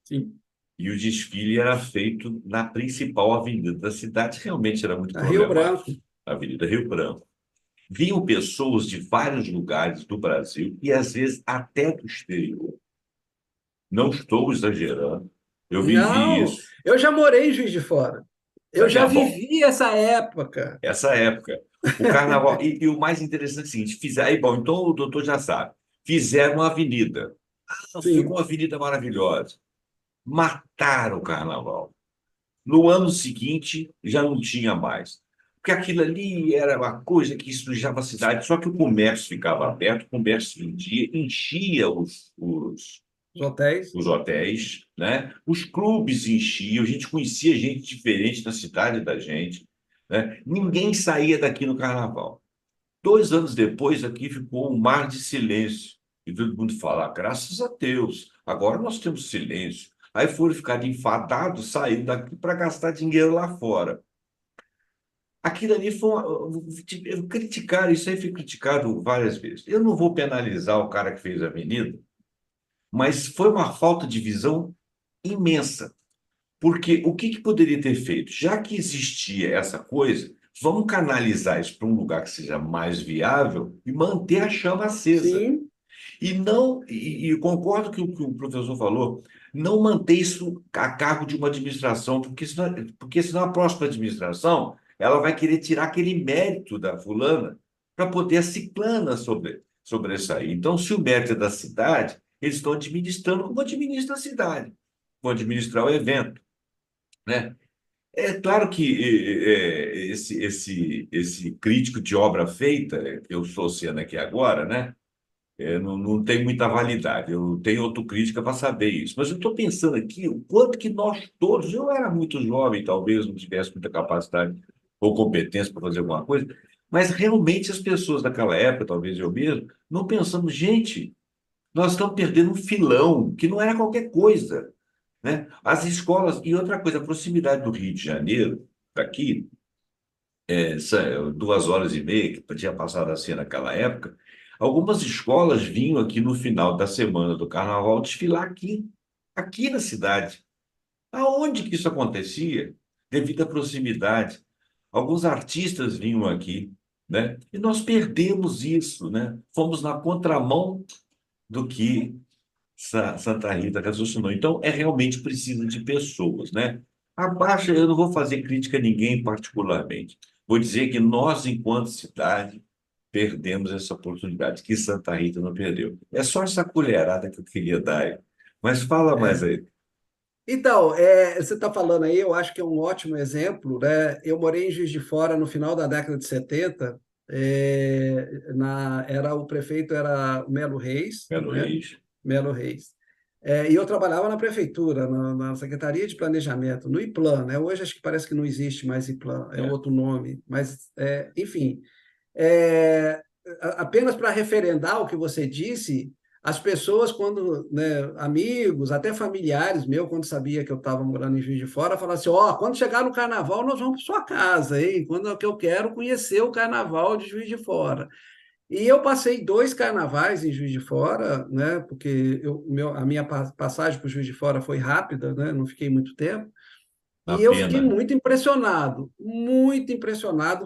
Sim. E o desfile era feito na principal avenida da cidade, realmente era muito A Rio problemático, Branco. a Avenida Rio Branco. Vinham pessoas de vários lugares do Brasil e às vezes até do exterior. Não estou exagerando, eu vivi Não, isso. eu já morei em Juiz de Fora. Eu já Bom, vivi essa época. essa época, o carnaval. E o mais interessante é o seguinte: aí, bom, então o doutor já sabe, fizeram uma avenida. Ah, ficou Sim. uma avenida maravilhosa. Mataram o carnaval. No ano seguinte, já não tinha mais. Porque aquilo ali era uma coisa que sujava a cidade, só que o comércio ficava aberto, o comércio vendia, enchia Os hotéis. os hotéis, né? Os clubes enchiam, a gente conhecia gente diferente na cidade da gente, né? Ninguém saía daqui no carnaval. 2 anos depois, aqui ficou um mar de silêncio. E todo mundo fala, graças a Deus, agora nós temos silêncio. Aí foram ficar enfadados, saíram daqui para gastar dinheiro lá fora. Aquilo ali foi criticaram, isso aí foi criticado várias vezes. Eu não vou penalizar o cara que fez a avenida, mas foi uma falta de visão imensa. Porque o que poderia ter feito? Já que existia essa coisa, vamos canalizar isso para um lugar que seja mais viável e manter a chama acesa. Sim, E não, e concordo com o que o professor falou, não manter isso a cargo de uma administração, porque senão a próxima administração ela vai querer tirar aquele mérito da fulana para poder a ciclana sobressair. Então, se o mérito é da cidade, eles estão administrando como administra a cidade, vão administrar o evento, né? É claro que esse crítico de obra feita, que eu estou sendo aqui agora, né? Não tem muita validade. Eu tenho autocrítica para saber isso. Mas eu estou pensando aqui o quanto que nós todos, eu era muito jovem, talvez não tivesse muita capacidade ou competência para fazer alguma coisa, mas realmente as pessoas daquela época, talvez eu mesmo, não pensamos, gente, nós estamos perdendo um filão, que não era qualquer coisa, né? As escolas, e outra coisa, a proximidade do Rio de Janeiro, daqui, 2 horas e meia, que tinha passado assim naquela época, algumas escolas vinham aqui no final da semana do carnaval desfilar aqui na cidade. Aonde que isso acontecia? Devido à proximidade. Alguns artistas vinham aqui, né? E nós perdemos isso, né? Fomos na contramão do que Santa Rita raciocinou. Então, realmente precisa de pessoas, né? Abaixo, eu não vou fazer crítica a ninguém particularmente. Vou dizer que nós, enquanto cidade, perdemos essa oportunidade, que Santa Rita não perdeu. É só essa colherada que eu queria dar aí. Mas fala mais é. aí. Então, você está falando aí, eu acho que é um ótimo exemplo, né? Eu morei em Juiz de Fora no final da década de 70, o prefeito era o Melo Reis, Melo né? Reis. Melo Reis. E eu trabalhava na prefeitura, na Secretaria de Planejamento, no IPLAN, né? Hoje acho que parece que não existe mais IPLAN, é É. outro nome, mas, enfim. É, apenas para referendar o que você disse, as pessoas, quando, né, amigos, até familiares meus, quando sabia que eu estava morando em Juiz de Fora, falavam assim, ó, quando chegar no carnaval, nós vamos para sua casa, hein? Quando é que eu quero conhecer o carnaval de Juiz de Fora. E eu passei 2 carnavais em Juiz de Fora, né? Porque a minha passagem por Juiz de Fora foi rápida, né? Não fiquei muito tempo. A E eu fiquei pena. muito impressionado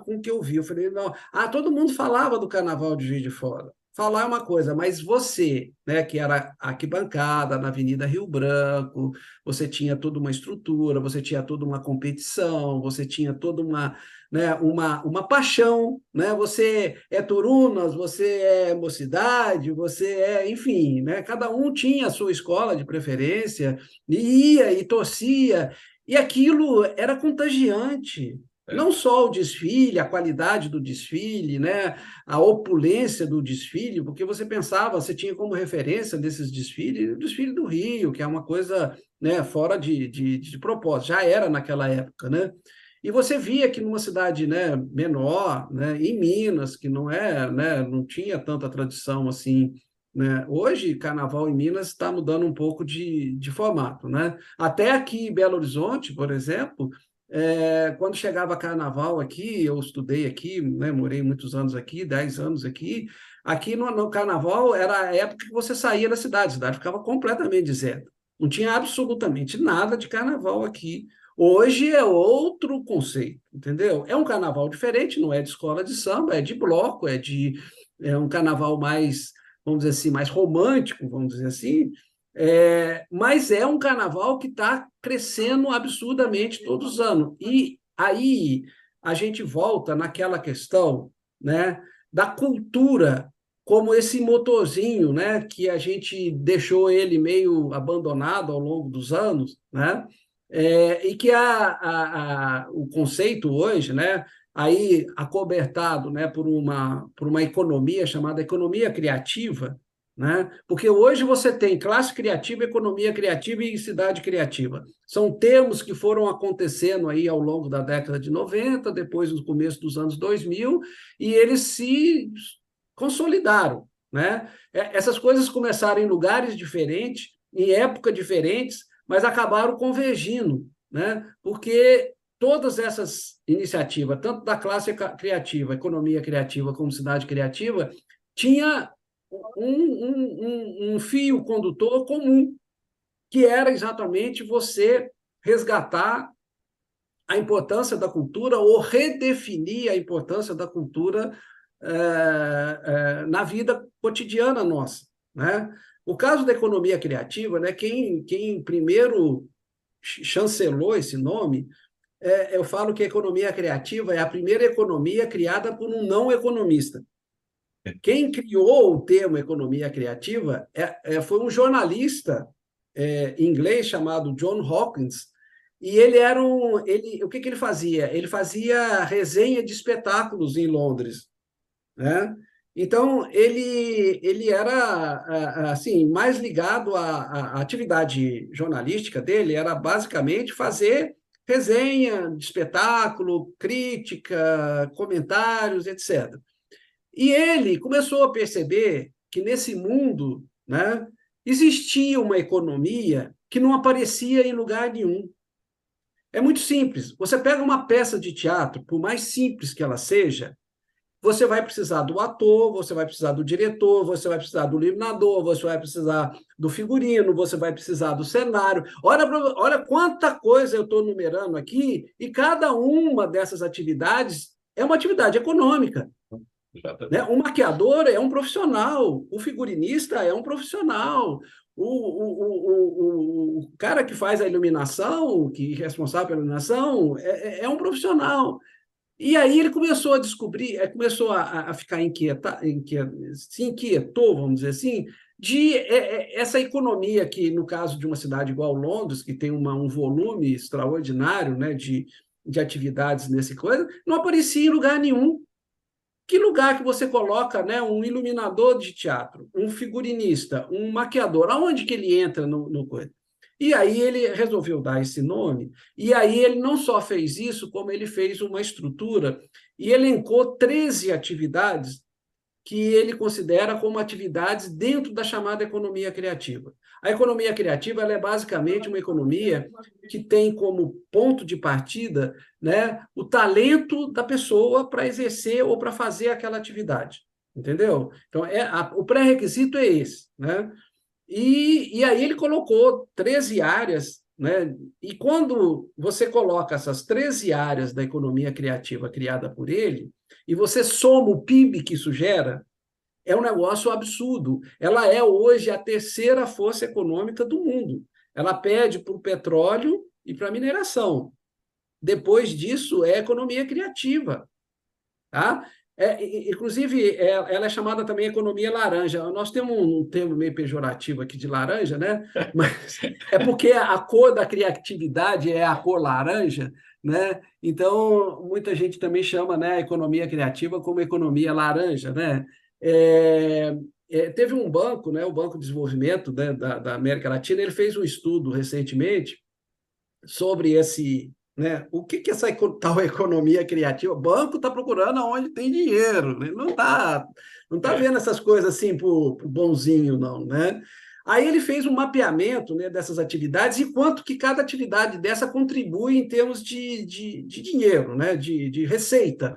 com o que eu vi. Eu falei, não, todo mundo falava do Carnaval de Juiz de Fora. Falar é uma coisa, mas você, né, que era arquibancada na Avenida Rio Branco, você tinha toda uma estrutura, você tinha toda uma competição, você tinha toda uma, né, uma paixão, né? Você é Turunas, você é Mocidade, você é, enfim, né? Cada um tinha a sua escola de preferência, e ia e torcia. E aquilo era contagiante. É. Não só o desfile, a qualidade do desfile, né? A opulência do desfile, porque você pensava, você tinha como referência desses desfiles o desfile do Rio, que é uma coisa, né, fora de propósito, já era naquela época, né? E você via que numa cidade, né, menor, né, em Minas, que não é, né, não tinha tanta tradição assim, né? Hoje, Carnaval em Minas está mudando um pouco de formato, né? Até aqui em Belo Horizonte, por exemplo, quando chegava Carnaval aqui, eu estudei aqui, né? Morei muitos anos aqui, 10 anos aqui. Aqui no Carnaval era a época que você saía da cidade, a cidade ficava completamente deserta. Não tinha absolutamente nada de Carnaval aqui. Hoje é outro conceito, entendeu? É um Carnaval diferente, não é de escola de samba, é de bloco, é um Carnaval mais, vamos dizer assim, mais romântico, vamos dizer assim, mas é um carnaval que está crescendo absurdamente todos os anos. E aí a gente volta naquela questão, né, da cultura como esse motorzinho, né, que a gente deixou ele meio abandonado ao longo dos anos, né, e que o conceito hoje, né, aí acobertado, né, por uma economia chamada economia criativa, né? Porque hoje você tem classe criativa, economia criativa e cidade criativa. São termos que foram acontecendo aí ao longo da década de 90, depois no começo dos anos 2000, e eles se consolidaram, né? Essas coisas começaram em lugares diferentes, em épocas diferentes, mas acabaram convergindo, né? Porque todas essas iniciativas, tanto da classe criativa, economia criativa, como cidade criativa, tinha um fio condutor comum, que era exatamente você resgatar a importância da cultura ou redefinir a importância da cultura na vida cotidiana nossa, né? O caso da economia criativa, né, quem primeiro chancelou esse nome, eu falo que a economia criativa é a primeira economia criada por um não economista. Quem criou o termo economia criativa foi um jornalista inglês chamado John Hawkins, e o que ele fazia? Ele fazia resenha de espetáculos em Londres, né? Então, ele era assim, mais ligado à atividade jornalística dele, era basicamente fazer resenha de espetáculo, crítica, comentários, etc. E ele começou a perceber que nesse mundo, né, existia uma economia que não aparecia em lugar nenhum. É muito simples. Você pega uma peça de teatro, por mais simples que ela seja, você vai precisar do ator, você vai precisar do diretor, você vai precisar do iluminador, você vai precisar do figurino, você vai precisar do cenário. Olha quanta coisa eu estou numerando aqui, e cada uma dessas atividades é uma atividade econômica. Né? O maquiador é um profissional, o figurinista é um profissional, o cara que faz a iluminação, que é responsável pela iluminação, é um profissional. E aí ele começou a descobrir, começou a ficar se inquietou, vamos dizer assim, de essa economia que, no caso de uma cidade igual Londres, que tem um volume extraordinário, né, de atividades nesse coisa, não aparecia em lugar nenhum. Que lugar que você coloca, né, um iluminador de teatro, um figurinista, um maquiador, aonde que ele entra no coisa? E aí ele resolveu dar esse nome, e aí ele não só fez isso, como ele fez uma estrutura e elencou 13 atividades que ele considera como atividades dentro da chamada economia criativa. A economia criativa ela é basicamente uma economia que tem como ponto de partida, né, o talento da pessoa para exercer ou para fazer aquela atividade. Entendeu? Então, o pré-requisito é esse. Né? E aí ele colocou 13 áreas, né? E quando você coloca essas 13 áreas da economia criativa criada por ele, e você soma o PIB que isso gera, é um negócio absurdo. Ela é hoje a terceira força econômica do mundo. Ela pede para o petróleo e para a mineração. Depois disso, é economia criativa. Tá? Inclusive, ela é chamada também economia laranja. Nós temos um termo meio pejorativo aqui de laranja, né? Mas é porque a cor da criatividade é a cor laranja, né? Então, muita gente também chama, né, a economia criativa como economia laranja, né? Teve um banco, né, o Banco de Desenvolvimento, né, da América Latina, ele fez um estudo recentemente sobre esse, né, o que é essa tal economia criativa. O banco está procurando onde tem dinheiro, ele não tá vendo essas coisas assim por bonzinho, não, né? Aí ele fez um mapeamento, né, dessas atividades e quanto que cada atividade dessa contribui em termos de dinheiro, né, de receita.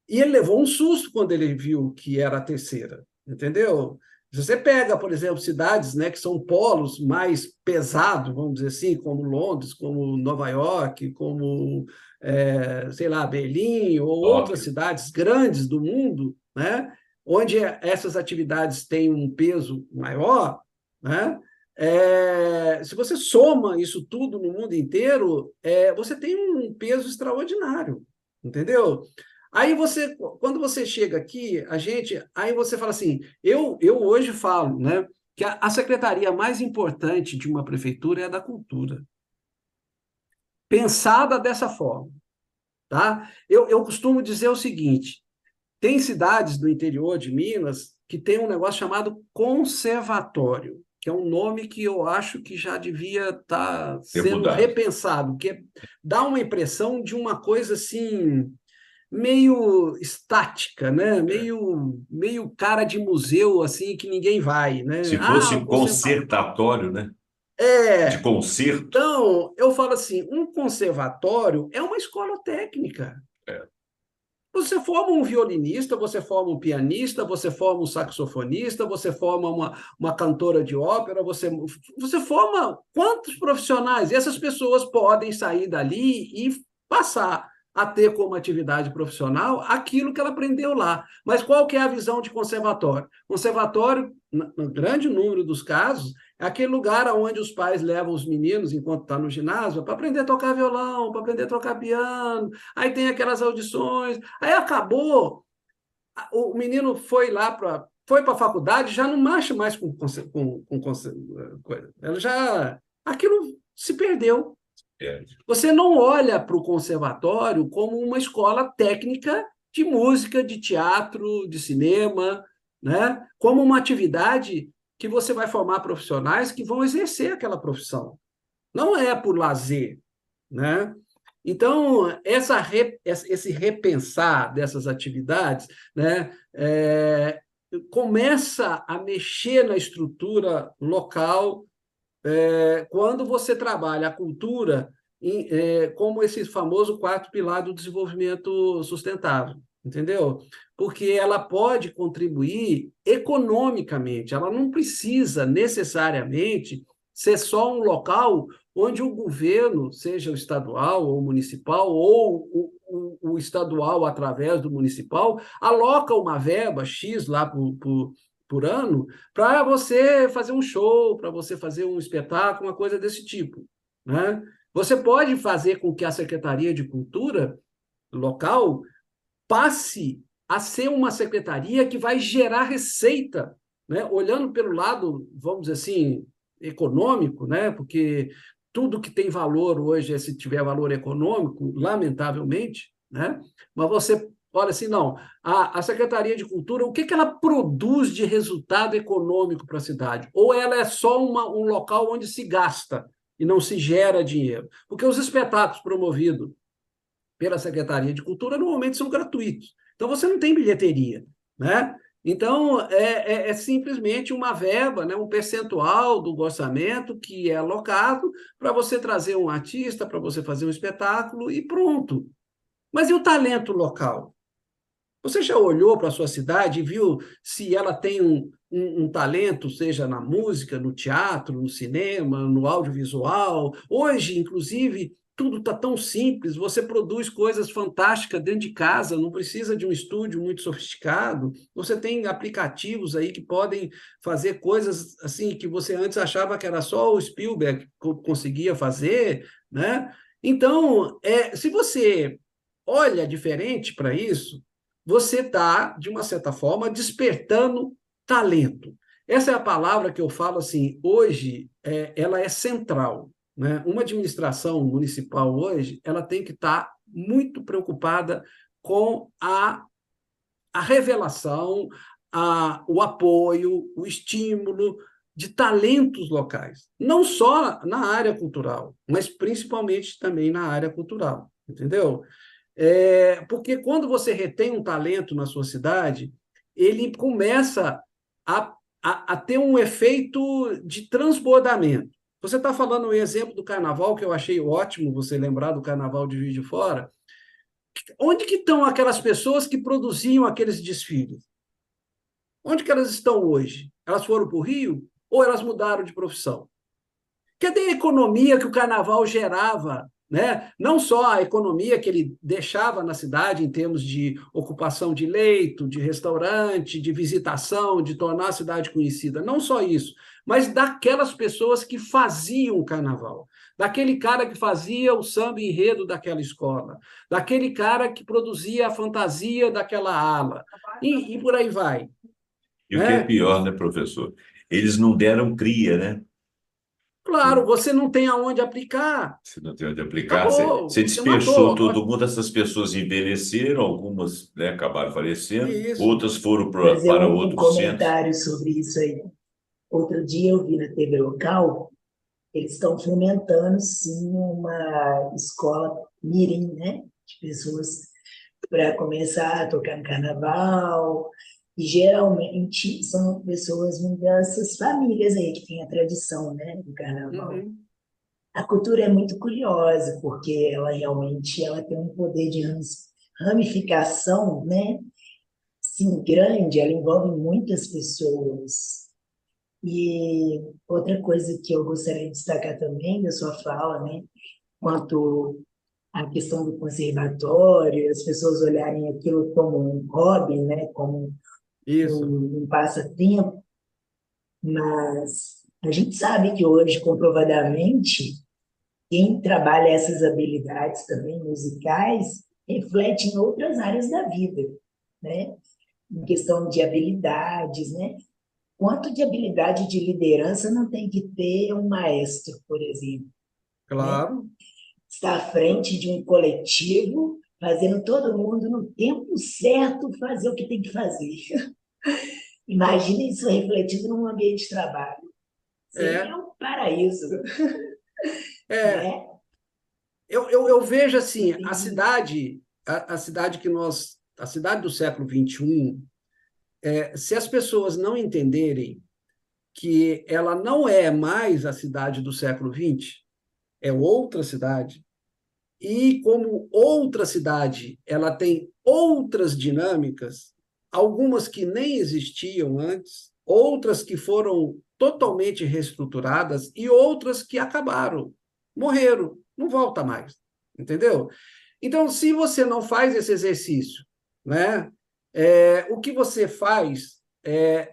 E ele levou um susto quando ele viu que era a terceira, entendeu? Se você pega, por exemplo, cidades, né, que são polos mais pesados, vamos dizer assim, como Londres, como Nova York, como, sei lá, Berlim, ou outras cidades grandes do mundo, né, onde essas atividades têm um peso maior, né, se você soma isso tudo no mundo inteiro, você tem um peso extraordinário, entendeu? Aí quando você chega aqui, aí você fala assim, eu hoje falo, né, que a secretaria mais importante de uma prefeitura é a da cultura, pensada dessa forma, tá? Eu costumo dizer o seguinte, tem cidades do interior de Minas que tem um negócio chamado conservatório, que é um nome que eu acho que já devia estar sendo repensado, porque dá uma impressão de uma coisa assim meio estática, né? Meio cara de museu, assim, que ninguém vai, né? Se fosse concertatório, né? De concerto. Então, eu falo assim, um conservatório é uma escola técnica. Você forma um violinista, você forma um pianista, você forma um saxofonista, você forma uma cantora de ópera, você forma quantos profissionais? E essas pessoas podem sair dali e passar a ter como atividade profissional aquilo que ela aprendeu lá. Mas qual que é a visão de conservatório? Conservatório, no grande número dos casos, é aquele lugar onde os pais levam os meninos, enquanto está no ginásio, para aprender a tocar violão, para aprender a tocar piano, aí tem aquelas audições, aí acabou, o menino foi para a faculdade, já não marcha mais com coisa. Ela já... Aquilo se perdeu. Você não olha para o conservatório como uma escola técnica de música, de teatro, de cinema, né? Como uma atividade que você vai formar profissionais que vão exercer aquela profissão. Não é por lazer, né? Então, esse repensar dessas atividades, né, começa a mexer na estrutura local quando você trabalha a cultura como esse famoso quarto pilar do desenvolvimento sustentável, entendeu? Porque ela pode contribuir economicamente, ela não precisa necessariamente ser só um local onde o governo, seja o estadual ou municipal, ou o estadual através do municipal, aloca uma verba X lá por ano para você fazer um show, para você fazer um espetáculo, uma coisa desse tipo, né? Você pode fazer com que a Secretaria de Cultura local passe a ser uma secretaria que vai gerar receita, né? Olhando pelo lado, vamos dizer assim, econômico, né? Porque tudo que tem valor hoje, se tiver valor econômico, lamentavelmente, né? Mas você olha assim, não, a Secretaria de Cultura, o que ela produz de resultado econômico para a cidade? Ou ela é só um local onde se gasta e não se gera dinheiro? Porque os espetáculos promovidos pela Secretaria de Cultura normalmente são gratuitos. Então, você não tem bilheteria, né? Então, é simplesmente uma verba, né, um percentual do orçamento que é alocado para você trazer um artista, para você fazer um espetáculo e pronto. Mas e o talento local? Você já olhou para a sua cidade e viu se ela tem um talento, seja na música, no teatro, no cinema, no audiovisual? Hoje, inclusive, tudo está tão simples, você produz coisas fantásticas dentro de casa, não precisa de um estúdio muito sofisticado. Você tem aplicativos aí que podem fazer coisas assim que você antes achava que era só o Spielberg que conseguia fazer, né? Então, se você olha diferente para isso, você está, de uma certa forma, despertando talento. Essa é a palavra que eu falo assim, hoje, ela é central, né? Uma administração municipal hoje, ela tem que estar muito preocupada com a revelação, o apoio, o estímulo de talentos locais, não só na área cultural, mas principalmente também na área cultural, entendeu? Porque quando você retém um talento na sua cidade, ele começa a ter um efeito de transbordamento. Você está falando um exemplo do carnaval, que eu achei ótimo você lembrar do carnaval de Juiz de Fora. Onde que estão aquelas pessoas que produziam aqueles desfiles? Onde que elas estão hoje? Elas foram para o Rio ou elas mudaram de profissão? Cadê a economia que o carnaval gerava? Né? Não só a economia que ele deixava na cidade em termos de ocupação de leito, de restaurante, de visitação, de tornar a cidade conhecida, não só isso, mas daquelas pessoas que faziam o carnaval, daquele cara que fazia o samba enredo daquela escola, daquele cara que produzia a fantasia daquela ala, e por aí vai. E o que é Né? pior, né, professor? Eles não deram cria, né? Claro, você não tem aonde aplicar. Você não tem onde aplicar, Acabou, você você dispersou matou. todo mundo, essas pessoas envelheceram, algumas, né, acabaram falecendo, Isso. outras foram Fazer para um outros centros. comentário sobre isso aí. Outro dia eu vi na TV local, eles estão fomentando, sim, uma escola mirim, né? De pessoas para começar a tocar no carnaval. E geralmente são pessoas dessas famílias aí que têm a tradição, né, do carnaval. Uhum. A cultura é muito curiosa, porque ela realmente ela tem um poder de ramificação, né? Sim, grande, ela envolve muitas pessoas. E outra coisa que eu gostaria de destacar também da sua fala, né, quanto à questão do conservatório, as pessoas olharem aquilo como um hobby, né, como Isso, um passatempo, mas a gente sabe que hoje, comprovadamente, quem trabalha essas habilidades também musicais reflete em outras áreas da vida, né? Em questão de habilidades, né? Quanto de habilidade de liderança não tem que ter um maestro, por exemplo, né? claro. Está à frente de um coletivo, fazendo todo mundo no tempo certo fazer o que tem que fazer. Imagine isso refletido num ambiente de trabalho. Seria É, um paraíso, é. né? Eu vejo Você assim, a tem cidade, a cidade que nós, a cidade do século XXI, se as pessoas não entenderem que ela não é mais a cidade do século XX, é outra cidade, e como outra cidade, ela tem outras dinâmicas, algumas que nem existiam antes, outras que foram totalmente reestruturadas e outras que acabaram, morreram, não volta mais, entendeu? Então, se você não faz esse exercício, né, o que você faz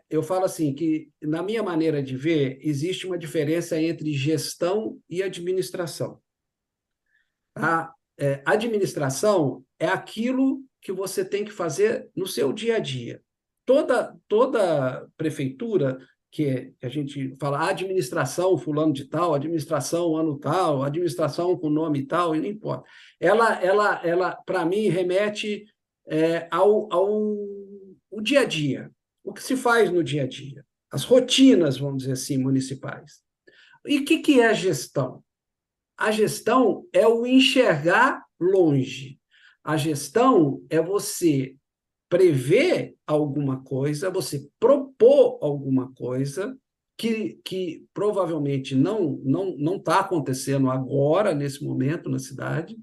eu falo assim que na minha maneira de ver existe uma diferença entre gestão e administração. A administração é aquilo que você tem que fazer no seu dia a dia. Toda prefeitura, que a gente fala administração fulano de tal, administração ano tal, administração com nome tal, e não importa. Ela para mim, remete ao dia a dia. O que se faz no dia a dia. As rotinas, vamos dizer assim, municipais. E o que é gestão? A gestão é o enxergar longe. A gestão é você prever alguma coisa, você propor alguma coisa que provavelmente não está acontecendo agora, nesse momento, na cidade,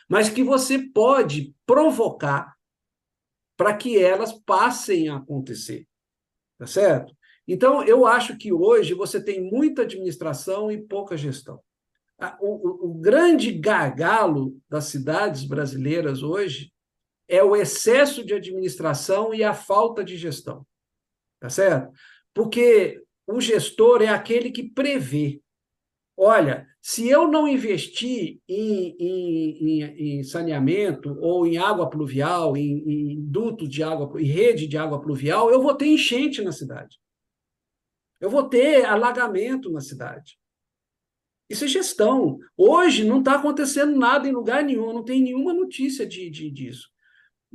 mas que você pode provocar para que elas passem a acontecer, tá certo? Então, eu acho que hoje você tem muita administração e pouca gestão. O grande gargalo das cidades brasileiras hoje é o excesso de administração e a falta de gestão, tá certo? Porque o gestor é aquele que prevê. Olha, se eu não investir em saneamento ou em água pluvial, em dutos de água, em rede de água pluvial, eu vou ter enchente na cidade. Eu vou ter alagamento na cidade. Isso é gestão. Hoje não está acontecendo nada em lugar nenhum, não tem nenhuma notícia disso.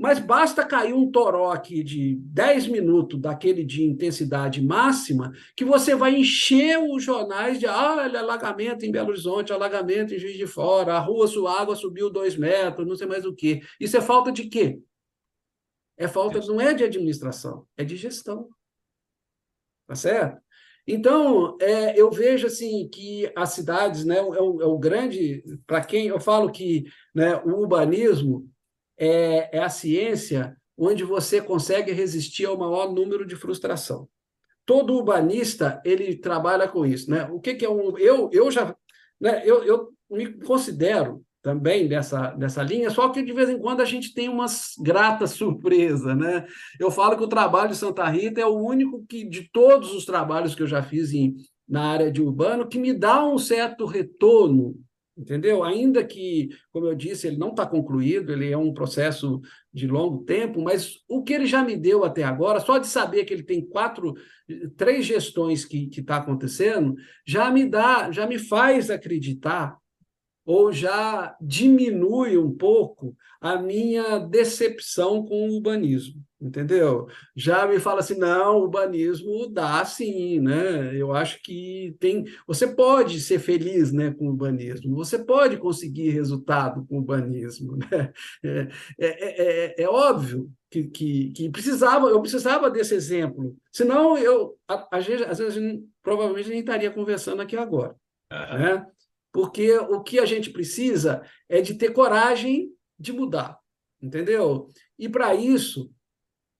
Mas basta cair um toró aqui de 10 minutos daquele de intensidade máxima que você vai encher os jornais de alagamento em Belo Horizonte, alagamento em Juiz de Fora, a água subiu 2 metros, não sei mais o quê. Isso é falta de quê? Não é de administração, é de gestão. Tá certo? Então, eu vejo assim que as cidades, né, é o grande, para quem eu falo que, né, o urbanismo é a ciência onde você consegue resistir ao maior número de frustração. Todo urbanista ele trabalha com isso, né? O que é eu já, né, eu me considero também nessa linha, só que de vez em quando a gente tem umas gratas surpresas, né? Eu falo que o trabalho de Santa Rita é o único que, de todos os trabalhos que eu já fiz na área de urbano, que me dá um certo retorno, entendeu? Ainda que, como eu disse, ele não está concluído, ele é um processo de longo tempo, mas o que ele já me deu até agora, só de saber que ele tem 3 gestões que está acontecendo, já me faz acreditar ou já diminui um pouco a minha decepção com o urbanismo, entendeu? Já me fala assim, não, o urbanismo dá sim, né? Eu acho que você pode ser feliz, né, com o urbanismo, você pode conseguir resultado com o urbanismo, né? É óbvio que eu precisava desse exemplo, senão às vezes, provavelmente nem estaria conversando aqui agora, né? Porque o que a gente precisa é de ter coragem de mudar, entendeu? E, para isso,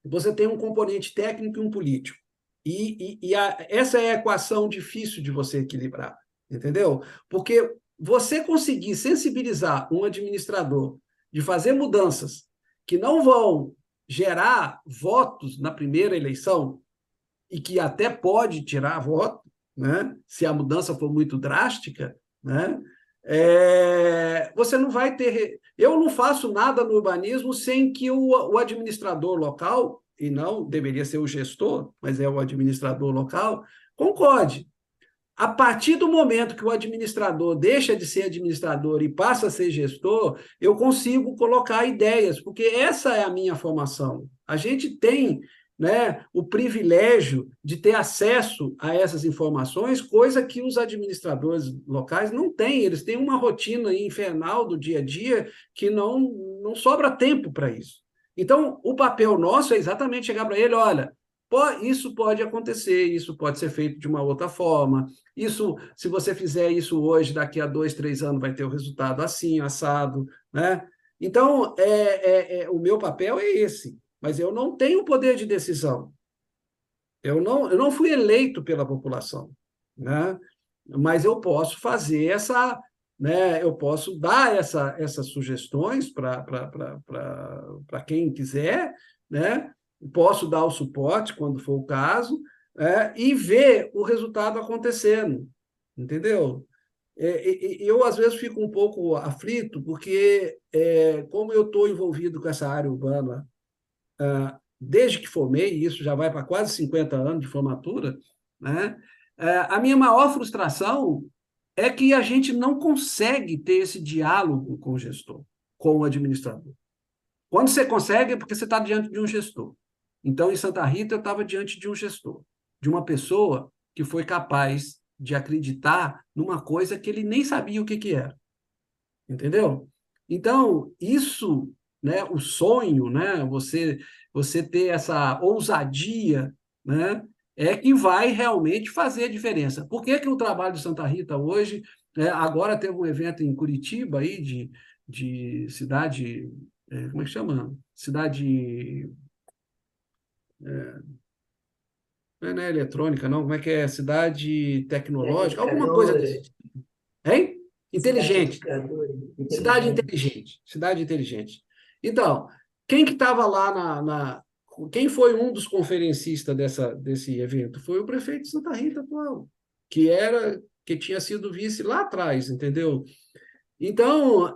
você tem um componente técnico e um político. Essa é a equação difícil de você equilibrar, entendeu? Porque você conseguir sensibilizar um administrador de fazer mudanças que não vão gerar votos na primeira eleição e que até pode tirar voto, né? Se a mudança for muito drástica, né? Você não vai ter. Eu não faço nada no urbanismo sem que o administrador local, e não deveria ser o gestor, mas é o administrador local, concorde. A partir do momento que o administrador deixa de ser administrador e passa a ser gestor, eu consigo colocar ideias, porque essa é a minha formação. A gente tem, né, o privilégio de ter acesso a essas informações, coisa que os administradores locais não têm. Eles têm uma rotina infernal do dia a dia que não sobra tempo para isso. Então, o papel nosso é exatamente chegar para ele, olha, isso pode acontecer, isso pode ser feito de uma outra forma, isso, se você fizer isso hoje, daqui a 2, 3 anos vai ter o resultado assim, assado, né? Então, o meu papel é esse, mas eu não tenho poder de decisão. Eu não fui eleito pela população, né? Mas eu posso fazer né? Eu posso dar essas sugestões para quem quiser, né? Posso dar o suporte quando for o caso, e ver o resultado acontecendo, entendeu? Eu, às vezes, fico um pouco aflito, porque, como eu estou envolvido com essa área urbana desde que formei, e isso já vai para quase 50 anos de formatura, né? A minha maior frustração é que a gente não consegue ter esse diálogo com o gestor, com o administrador. Quando você consegue, é porque você está diante de um gestor. Então, em Santa Rita, eu estava diante de um gestor, de uma pessoa que foi capaz de acreditar numa coisa que ele nem sabia o que era. Entendeu? Então, isso né, o sonho, né, você ter essa ousadia, né, é que vai realmente fazer a diferença. Por que que o trabalho de Santa Rita hoje, agora teve um evento em Curitiba aí de cidade, como é que chama? Cidade, não é eletrônica, não, como é que é? Cidade Cidade tecnológica, alguma coisa educadora, desse, hein? cidade Inteligente. educadora, Cidade inteligente. inteligente, cidade inteligente. Então, quem que estava lá quem foi um dos conferencistas desse evento? Foi o prefeito de Santa Rita atual, que tinha sido vice lá atrás, entendeu? Então,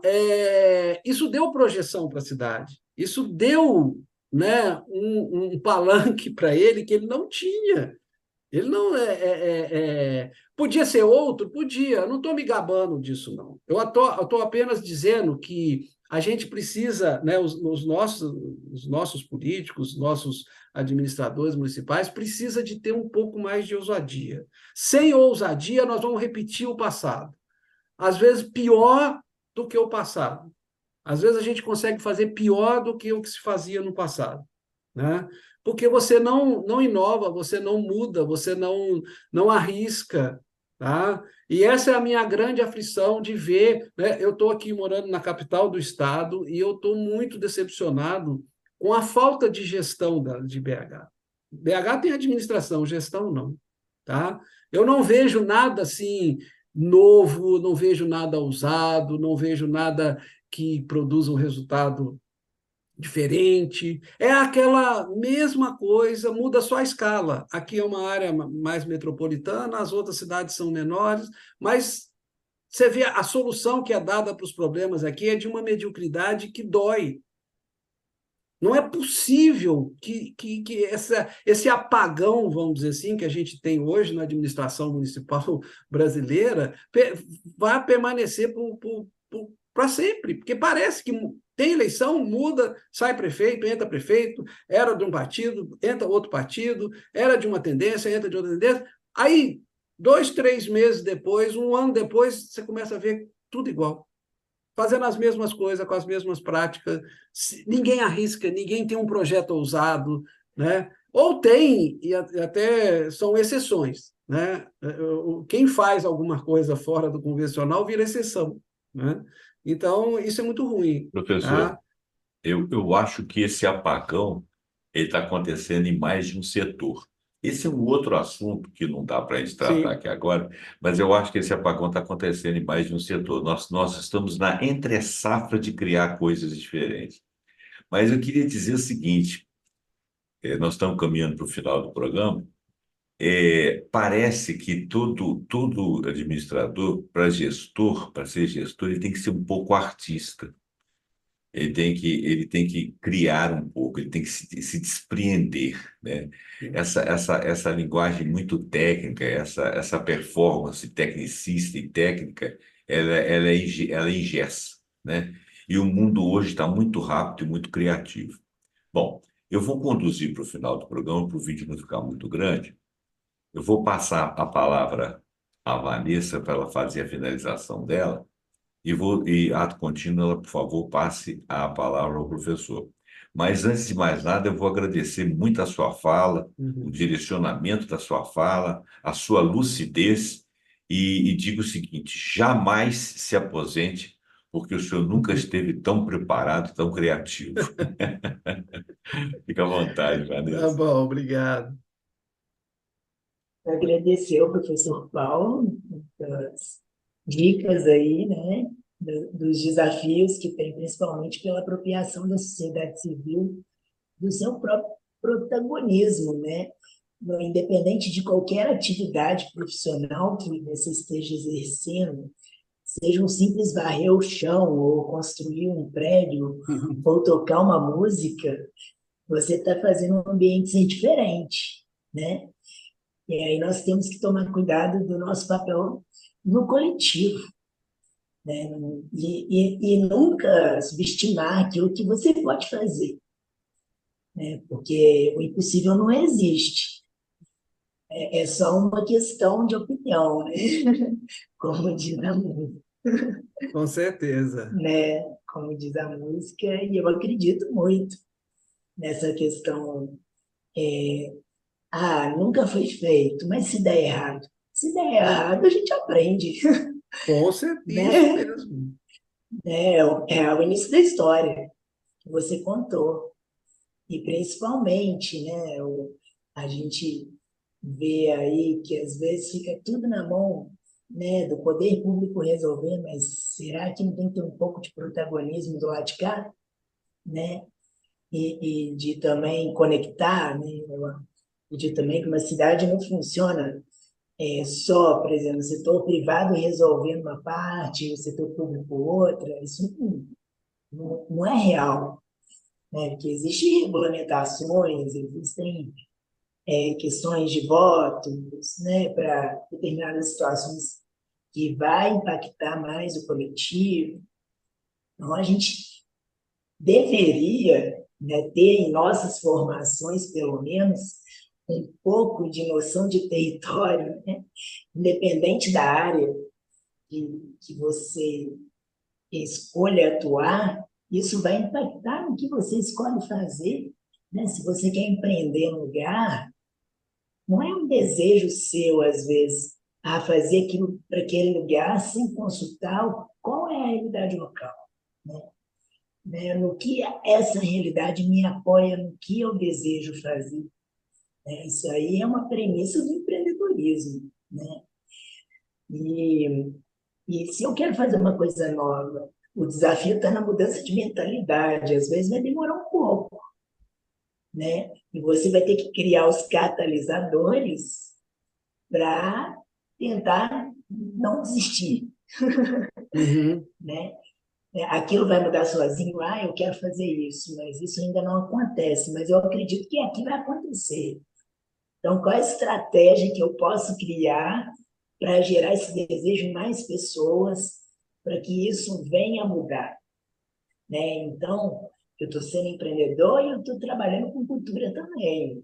isso deu projeção para a cidade, isso deu, né, um palanque para ele que ele não tinha. Ele não podia ser outro? Podia. Eu não estou me gabando disso, não. Eu estou apenas dizendo que a gente precisa, né, os nossos políticos, nossos administradores municipais, precisa de ter um pouco mais de ousadia. Sem ousadia, nós vamos repetir o passado. Às vezes, pior do que o passado. Às vezes, a gente consegue fazer pior do que o que se fazia no passado, né? Porque você não inova, você não muda, você não arrisca, tá? E essa é a minha grande aflição de ver, né? Eu estou aqui morando na capital do estado e eu estou muito decepcionado com a falta de gestão de BH. BH tem administração, gestão não, tá? Eu não vejo nada assim novo, não vejo nada ousado, não vejo nada que produza um resultado diferente. É aquela mesma coisa, muda só a escala. Aqui é uma área mais metropolitana, as outras cidades são menores, mas você vê a solução que é dada para os problemas aqui é de uma mediocridade que dói. Não é possível que esse apagão, vamos dizer assim, que a gente tem hoje na administração municipal brasileira, vá permanecer para sempre, porque parece que tem eleição, muda, sai prefeito, entra prefeito, era de um partido, entra outro partido, era de uma tendência, entra de outra tendência. Aí, 2, 3 meses depois, um ano depois, você começa a ver tudo igual, fazendo as mesmas coisas, com as mesmas práticas. Ninguém arrisca, ninguém tem um projeto ousado, né? Ou tem, e até são exceções, né? Quem faz alguma coisa fora do convencional vira exceção, né? Então, isso é muito ruim, Professor, tá? eu acho que esse apagão ele está acontecendo em mais de um setor. Esse é um outro assunto que não dá para a gente tratar Sim. aqui agora, mas eu acho que esse apagão está acontecendo em mais de um setor. Nós estamos na entre-safra de criar coisas diferentes. Mas eu queria dizer o seguinte: nós estamos caminhando para o final do programa. Parece que todo administrador, para ser gestor, ele tem que ser um pouco artista. Ele tem que criar um pouco, ele tem que se despreender, né? Essa linguagem muito técnica, essa performance tecnicista e técnica, ela engessa, né? E o mundo hoje está muito rápido e muito criativo. Bom, eu vou conduzir para o final do programa, para o vídeo não ficar muito grande. Eu vou passar a palavra à Vanessa para ela fazer a finalização dela. Ato contínuo, ela, por favor, passe a palavra ao professor. Mas, antes de mais nada, eu vou agradecer muito a sua fala, o Uhum. direcionamento da sua fala, a sua lucidez, e digo o seguinte: jamais se aposente, porque o senhor nunca esteve tão preparado, tão criativo. Fica à vontade, Tá Vanessa. bom, obrigado. Agradecer ao professor Paulo pelas dicas aí, né, dos desafios que tem, principalmente pela apropriação da sociedade civil do seu próprio protagonismo, né? Independente de qualquer atividade profissional que você esteja exercendo, seja um simples varrer o chão, ou construir um prédio, ou tocar uma música, você está fazendo um ambiente ser diferente, né? E aí nós temos que tomar cuidado do nosso papel no coletivo, né? E nunca subestimar aquilo que você pode fazer, né? Porque o impossível não existe. É só uma questão de opinião, né? Como diz a música. Com certeza. né? Como diz a música, e eu acredito muito nessa questão. Nunca foi feito, mas se der errado. Se der errado, a gente aprende, Com certeza, isso né? mesmo. É o início da história que você contou. E principalmente, né, a gente vê aí que às vezes fica tudo na mão, né, do poder público resolver, mas será que não tem que ter um pouco de protagonismo do lado de cá, né? E de também conectar, né? Eu acredito também que uma cidade não funciona só, por exemplo, o setor privado resolvendo uma parte, o setor público outra. Isso não é real, né? Porque existem regulamentações, existem questões de votos, né, para determinadas situações que vai impactar mais o coletivo. Então, a gente deveria, né, ter em nossas formações, pelo menos, um pouco de noção de território, né? Independente da área que você escolha atuar, isso vai impactar no que você escolhe fazer. Né? Se você quer empreender um lugar, não é um desejo seu, às vezes, a fazer aquilo para aquele lugar sem consultar qual é a realidade local. Né? No que essa realidade me apoia, no que eu desejo fazer. Né? Isso aí é uma premissa do empreendedorismo. Né? E, e se eu quero fazer uma coisa nova, o desafio está na mudança de mentalidade. Às vezes vai demorar um pouco, né? E você vai ter que criar os catalisadores para tentar não desistir, Uhum, né? Aquilo vai mudar sozinho, eu quero fazer isso, mas isso ainda não acontece, mas eu acredito que aqui vai acontecer. Então, qual é a estratégia que eu posso criar para gerar esse desejo em mais pessoas, para que isso venha a mudar, né? Então, eu estou sendo empreendedor e eu estou trabalhando com cultura também.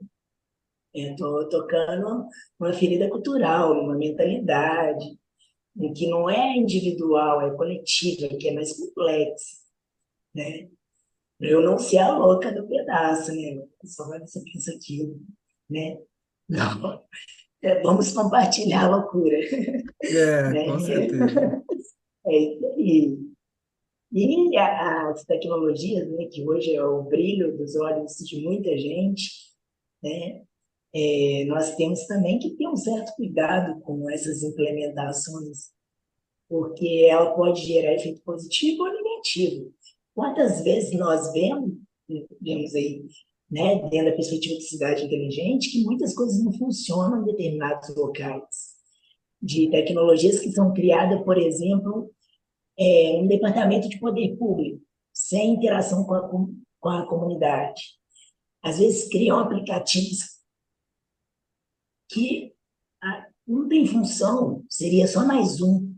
Eu estou tocando uma ferida cultural, uma mentalidade, que não é individual, é coletiva, que é mais complexa, né? Para eu não ser a louca do pedaço, né? Só vai você pensa aquilo, né? Não, vamos compartilhar a loucura, com né? certeza. É isso aí. E as tecnologias, né, que hoje é o brilho dos olhos de muita gente, né? Nós temos também que ter um certo cuidado com essas implementações, porque ela pode gerar efeito positivo ou negativo. Quantas vezes nós vemos aí, né, dentro da perspectiva de cidade inteligente, que muitas coisas não funcionam em determinados locais, de tecnologias que são criadas, por exemplo, um departamento de poder público, sem interação com a comunidade. Às vezes criam aplicativos que não tem função, seria só mais um,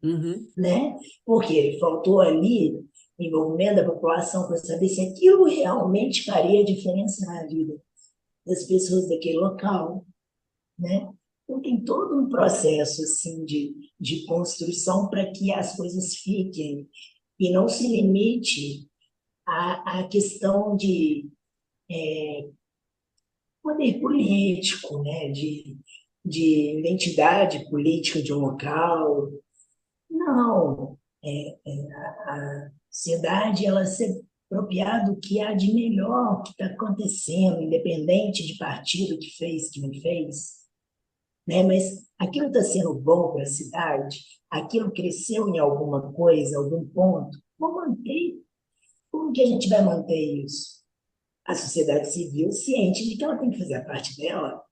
Uhum, né? Porque faltou ali envolvimento da população para saber se aquilo realmente faria diferença na vida das pessoas daquele local, né? Então tem todo um processo assim de construção para que as coisas fiquem e não se limite à questão de poder político, né? De identidade política de um local. Não, a sociedade ela se apropriar do que há de melhor que está acontecendo, independente de partido que fez, que não fez, né? Mas aquilo está sendo bom para a cidade, aquilo cresceu em alguma coisa, algum ponto, vamos manter. Como que a gente vai manter isso? A sociedade civil ciente de que ela tem que fazer a parte dela,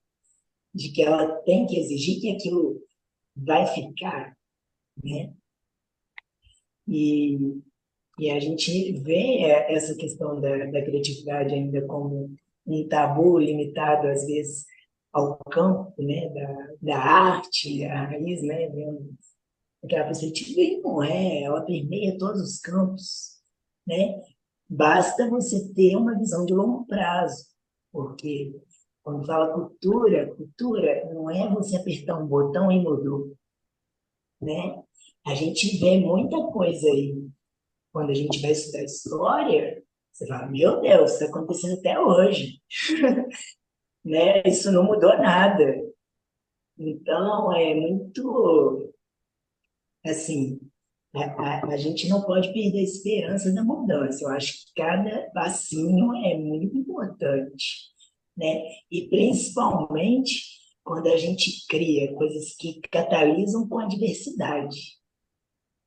de que ela tem que exigir que aquilo vai ficar, né? E E a gente vê essa questão da criatividade ainda como um tabu limitado, às vezes, ao campo, né, da arte, a raiz, né, vendo aquela perspectiva, e não é, ela permeia todos os campos, né? Basta você ter uma visão de longo prazo, porque quando fala cultura, cultura não é você apertar um botão e mudou. né? A gente vê muita coisa aí. Quando a gente vai estudar história, você fala, meu Deus, isso está acontecendo até hoje, né? Isso não mudou nada. Então, é muito, assim, a gente não pode perder a esperança da mudança. Eu acho que cada passinho é muito importante, né? E principalmente quando a gente cria coisas que catalisam com a diversidade,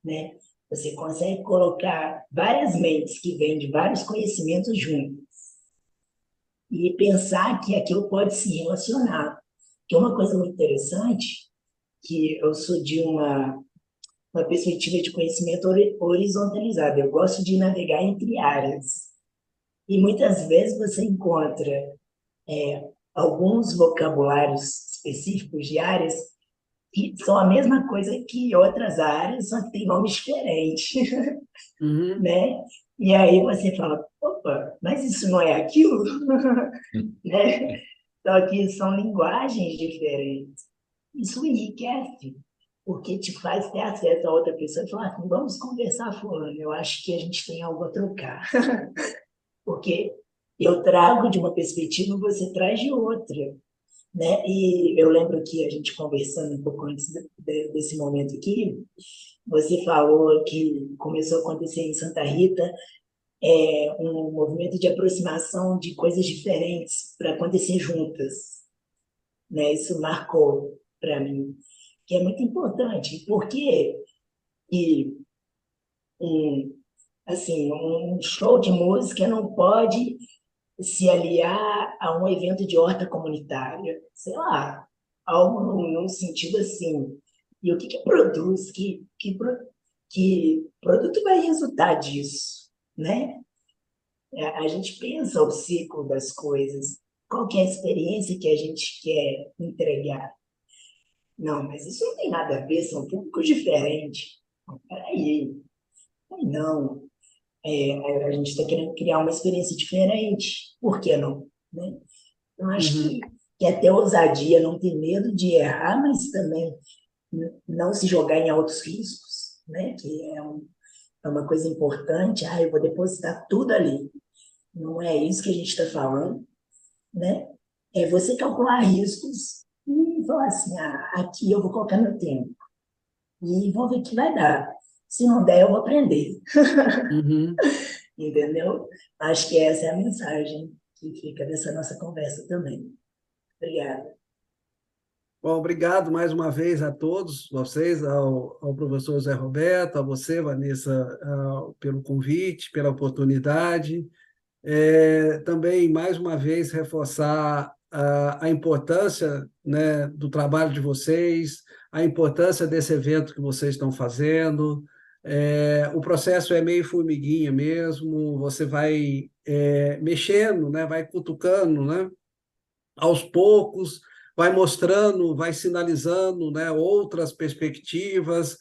né? Você consegue colocar várias mentes que vêm de vários conhecimentos juntas e pensar que aquilo pode se relacionar. Que é uma coisa muito interessante, que eu sou de uma perspectiva de conhecimento horizontalizado. Eu gosto de navegar entre áreas. E muitas vezes você encontra alguns vocabulários específicos de áreas que são a mesma coisa que outras áreas, só que tem nomes diferentes, Uhum, né? E aí você fala, opa, mas isso não é aquilo, né? Só que são linguagens diferentes. Isso enriquece, porque te faz ter acesso a outra pessoa e falar assim, vamos conversar, fulano, eu acho que a gente tem algo a trocar. Porque eu trago de uma perspectiva, você traz de outra, né? E eu lembro que a gente conversando um pouco antes desse momento aqui, você falou que começou a acontecer em Santa Rita um movimento de aproximação de coisas diferentes para acontecer juntas, né? Isso marcou para mim, que é muito importante, porque e, um, assim, um show de música não pode se aliar a um evento de horta comunitária, sei lá, algo num sentido assim. E o que produz, que produto vai resultar disso, né? A gente pensa o ciclo das coisas, qual que é a experiência que a gente quer entregar. Não, mas isso não tem nada a ver, são públicos diferentes. Não, peraí, não, a gente está querendo criar uma experiência diferente, por que não? Né? Eu acho uhum. que é ter ousadia, não ter medo de errar, mas também não se jogar em altos riscos, né? Que é uma coisa importante. Ah, eu vou depositar tudo ali. Não é isso que a gente está falando, né? É você calcular riscos e falar assim, ah, aqui eu vou colocar meu tempo e vou ver o que vai dar. Se não der, eu vou aprender, Uhum. entendeu? Acho que essa é a mensagem que fica dessa nossa conversa também. Obrigada. Bom, obrigado mais uma vez a todos vocês, ao professor Zé Roberto, a você, Vanessa, pelo convite, pela oportunidade. Também, mais uma vez, reforçar a importância, né, do trabalho de vocês, a importância desse evento que vocês estão fazendo. O processo é meio formiguinha mesmo, você vai mexendo, né, vai cutucando, né, aos poucos, vai mostrando, vai sinalizando, né, outras perspectivas.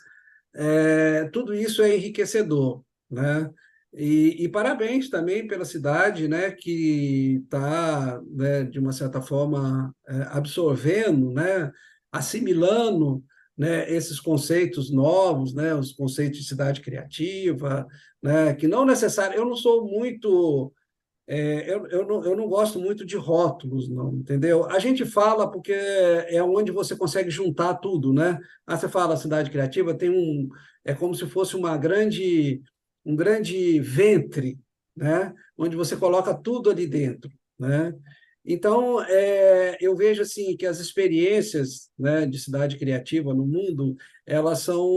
Tudo isso é enriquecedor, né? E parabéns também pela cidade, né, que está, né, de uma certa forma, absorvendo, né, assimilando, né, esses conceitos novos, né, os conceitos de cidade criativa, né, que não necessariamente. Eu não sou muito eu não gosto muito de rótulos, não, entendeu? A gente fala porque é onde você consegue juntar tudo, né? Você fala cidade criativa, é como se fosse um grande ventre, né? Onde você coloca tudo ali dentro, né? Então, eu vejo assim que as experiências, né, de cidade criativa no mundo, elas são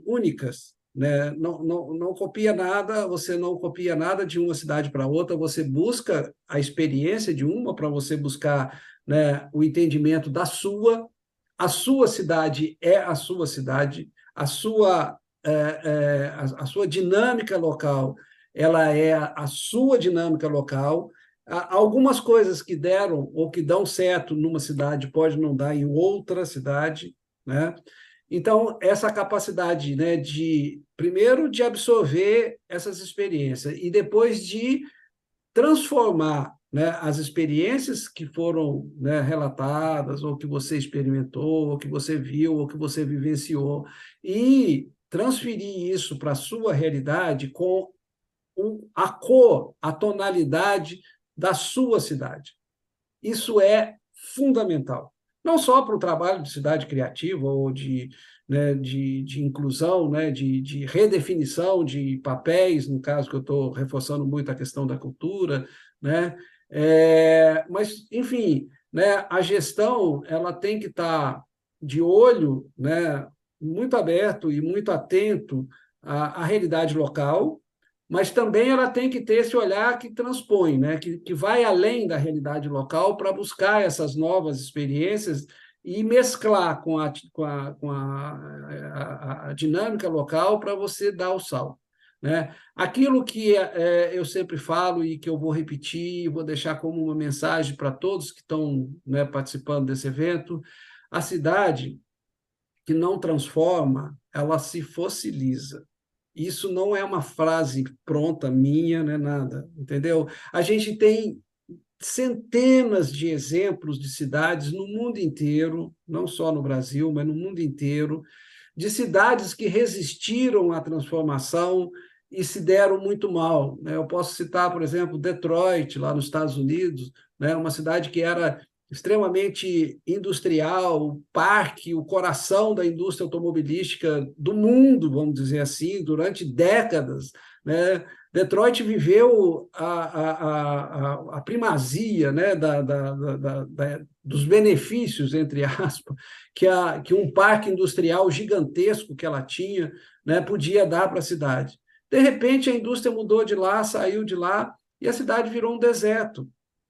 únicas, né? Não copia nada, você não copia nada de uma cidade para outra, você busca a experiência de uma para você buscar, né, o entendimento da sua. A sua cidade é a sua cidade, a sua dinâmica local, ela é a sua dinâmica local. Algumas coisas que deram ou que dão certo numa cidade pode não dar em outra cidade, né? Então, essa capacidade, né, primeiro, de absorver essas experiências e depois de transformar né, as experiências que foram, né, relatadas, ou que você experimentou, ou que você viu, ou que você vivenciou, e transferir isso para a sua realidade com a cor, a tonalidade da sua cidade. Isso é fundamental. Não só para o trabalho de cidade criativa ou né, de inclusão, né, de redefinição de papéis, no caso que eu estou reforçando muito a questão da cultura, né, mas, enfim, né, a gestão ela tem que estar de olho, né, muito aberto e muito atento à realidade local, mas também ela tem que ter esse olhar que transpõe, né? que vai além da realidade local para buscar essas novas experiências e mesclar com a dinâmica local para você dar o salto. Né? Aquilo que eu sempre falo e que eu vou repetir, vou deixar como uma mensagem para todos que estão, né, participando desse evento, a cidade que não transforma, ela se fossiliza. Isso não é uma frase pronta minha, não é nada, entendeu? A gente tem centenas de exemplos de cidades no mundo inteiro, não só no Brasil, mas no mundo inteiro, de cidades que resistiram à transformação e se deram muito mal. Né? Eu posso citar, por exemplo, Detroit, lá nos Estados Unidos, né? Uma cidade que era extremamente industrial, o parque, o coração da indústria automobilística do mundo, vamos dizer assim, durante décadas. Né? Detroit viveu a primazia, né, dos benefícios, entre aspas, que um parque industrial gigantesco que ela tinha, né, podia dar para a cidade. De repente, a indústria mudou de lá, saiu de lá, e a cidade virou um deserto.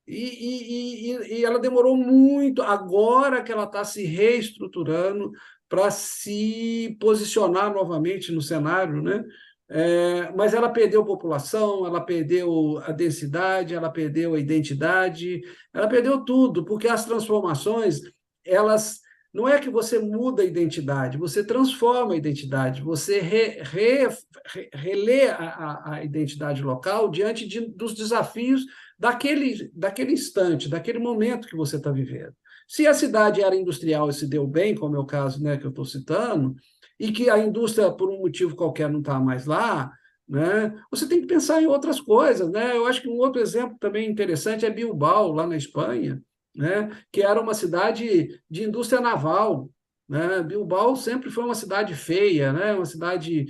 E ela demorou muito, agora que ela está se reestruturando para se posicionar novamente no cenário, né? Mas ela perdeu população, ela perdeu a densidade, ela perdeu a identidade, ela perdeu tudo, porque as transformações, elas não é que você muda a identidade, você transforma a identidade, você relê a identidade local diante dos desafios daquele instante, daquele momento que você está vivendo. Se a cidade era industrial e se deu bem, como é o caso, né, que eu estou citando, e que a indústria, por um motivo qualquer, não está mais lá, né, você tem que pensar em outras coisas. Né? Eu acho que um outro exemplo também interessante é Bilbao, lá na Espanha, né, que era uma cidade de indústria naval. Né? Bilbao sempre foi uma cidade feia, né? Uma cidade...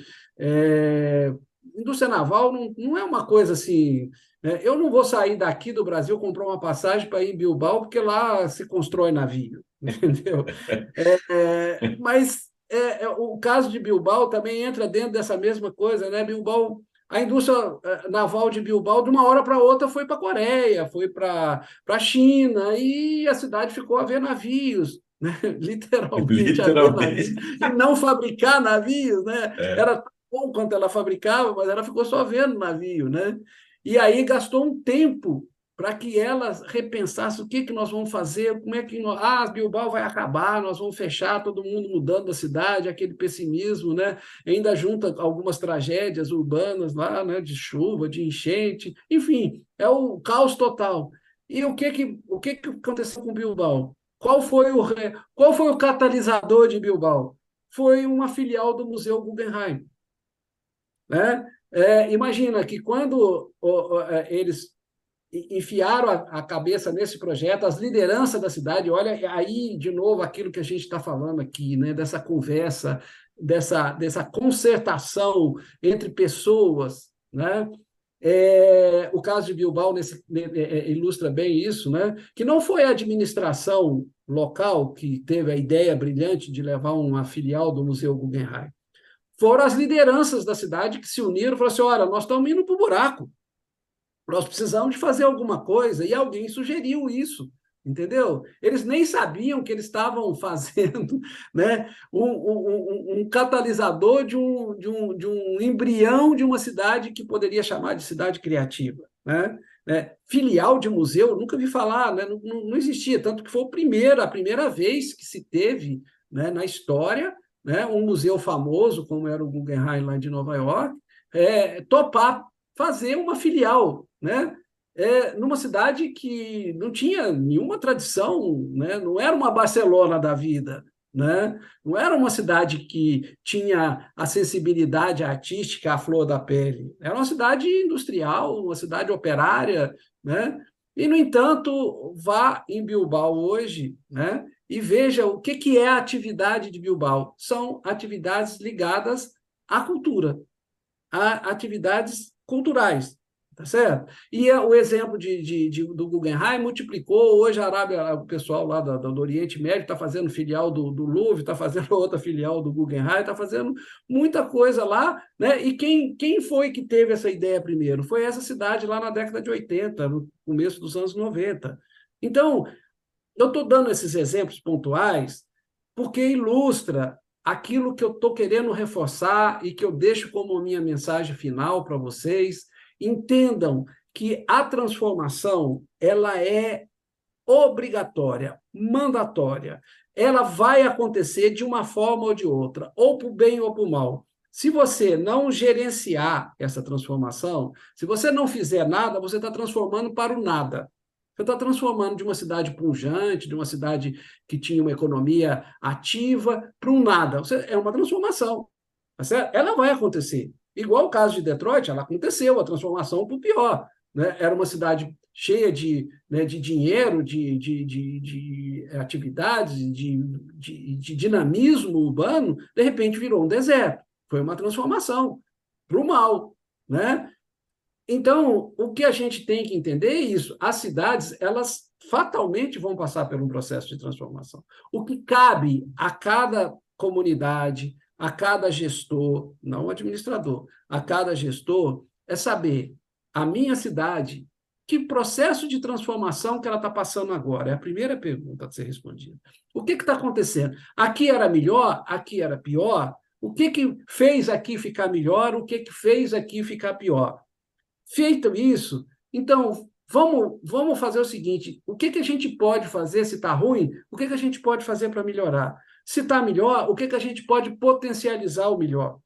Indústria naval não é uma coisa assim... Né? Eu não vou sair daqui do Brasil comprar uma passagem para ir em Bilbao, porque lá se constrói navio, entendeu? Mas o caso de Bilbao também entra dentro dessa mesma coisa, né? Bilbao, a indústria naval de Bilbao, de uma hora para outra, foi para a Coreia, foi para a China, e a cidade ficou a ver navios, né? Literalmente a ver navios, Literalmente. e não fabricar navios, né? É. Era tão bom quanto ela fabricava, mas ela ficou só vendo navio, né? E aí gastou um tempo para que ela repensasse o que nós vamos fazer, como é que Bilbao vai acabar, nós vamos fechar, todo mundo mudando a cidade, aquele pessimismo, né? Ainda junta algumas tragédias urbanas lá, né? De chuva, de enchente, enfim, é o caos total. E o que aconteceu com Bilbao? Qual foi o catalisador de Bilbao? Foi uma filial do Museu Guggenheim. Né? Imagina que quando eles enfiaram a cabeça nesse projeto, as lideranças da cidade, olha aí de novo aquilo que a gente está falando aqui, né? Dessa conversa, dessa concertação entre pessoas, né? O caso de Bilbao ilustra bem isso, né? Que não foi a administração local que teve a ideia brilhante de levar uma filial do Museu Guggenheim. Foram as lideranças da cidade que se uniram e falaram assim, olha, nós estamos indo para o buraco, nós precisamos de fazer alguma coisa, e alguém sugeriu isso, entendeu? Eles nem sabiam que eles estavam fazendo, né, um catalisador de um embrião de uma cidade que poderia chamar de cidade criativa. Né? Filial de museu, nunca vi falar, né? Não existia, tanto que foi a primeira vez que se teve, né, na história, né, um museu famoso, como era o Guggenheim lá de Nova York, topar fazer uma filial, né? numa cidade que não tinha nenhuma tradição, né? Não era uma Barcelona da vida, né? Não era uma cidade que tinha a sensibilidade artística à flor da pele. Era uma cidade industrial, uma cidade operária, né? E, no entanto, vá em Bilbao hoje, né? E veja o que é a atividade de Bilbao. São atividades ligadas à cultura, a atividades culturais, tá certo? E o exemplo do Guggenheim multiplicou, hoje a Arábia, o pessoal lá do Oriente Médio está fazendo filial do Louvre, está fazendo outra filial do Guggenheim, está fazendo muita coisa lá, né? E quem foi que teve essa ideia primeiro? Foi essa cidade lá na década de 80, no começo dos anos 90. Então, eu estou dando esses exemplos pontuais porque ilustra aquilo que eu estou querendo reforçar e que eu deixo como minha mensagem final para vocês. Entendam que a transformação ela é obrigatória, mandatória. Ela vai acontecer de uma forma ou de outra, ou para o bem ou para o mal. Se você não gerenciar essa transformação, se você não fizer nada, você está transformando para o nada. Você está transformando de uma cidade pujante, de uma cidade que tinha uma economia ativa, para um nada. É uma transformação. Tá certo? Ela vai acontecer. Igual o caso de Detroit, ela aconteceu, a transformação para o pior. Né? Era uma cidade cheia de dinheiro, de atividades, de dinamismo urbano, de repente virou um deserto. Foi uma transformação para o mal. Né? Então, o que a gente tem que entender é isso. As cidades, elas fatalmente vão passar por um processo de transformação. O que cabe a cada comunidade, a cada gestor, não administrador, a cada gestor, é saber a minha cidade, que processo de transformação que ela está passando agora? É a primeira pergunta a ser respondida. O que está acontecendo? Aqui era melhor? Aqui era pior? O que fez aqui ficar melhor? O que fez aqui ficar pior? Feito isso, então, vamos fazer o seguinte, o que a gente pode fazer se está ruim? O que a gente pode fazer para melhorar? Se está melhor, o que a gente pode potencializar o melhor?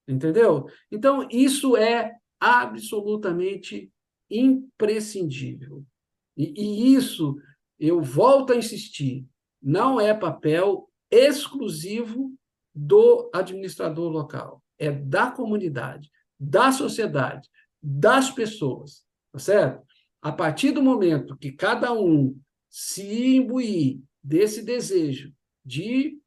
Entendeu? Então, isso é absolutamente imprescindível. E isso, eu volto a insistir, não é papel exclusivo do administrador local, é da comunidade, da sociedade, das pessoas, tá certo? A partir do momento que cada um se imbuir desse desejo de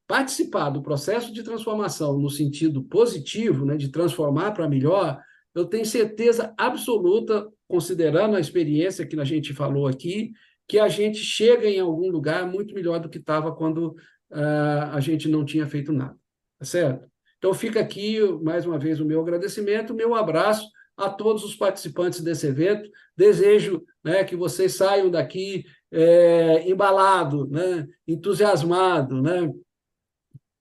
participar do processo de transformação no sentido positivo, né, de transformar para melhor, eu tenho certeza absoluta, considerando a experiência que a gente falou aqui, que a gente chega em algum lugar muito melhor do que estava quando a gente não tinha feito nada, tá certo? Então, fica aqui, mais uma vez, o meu agradecimento, o meu abraço a todos os participantes desse evento. Desejo, né, que vocês saiam daqui embalado, né, entusiasmado. Né?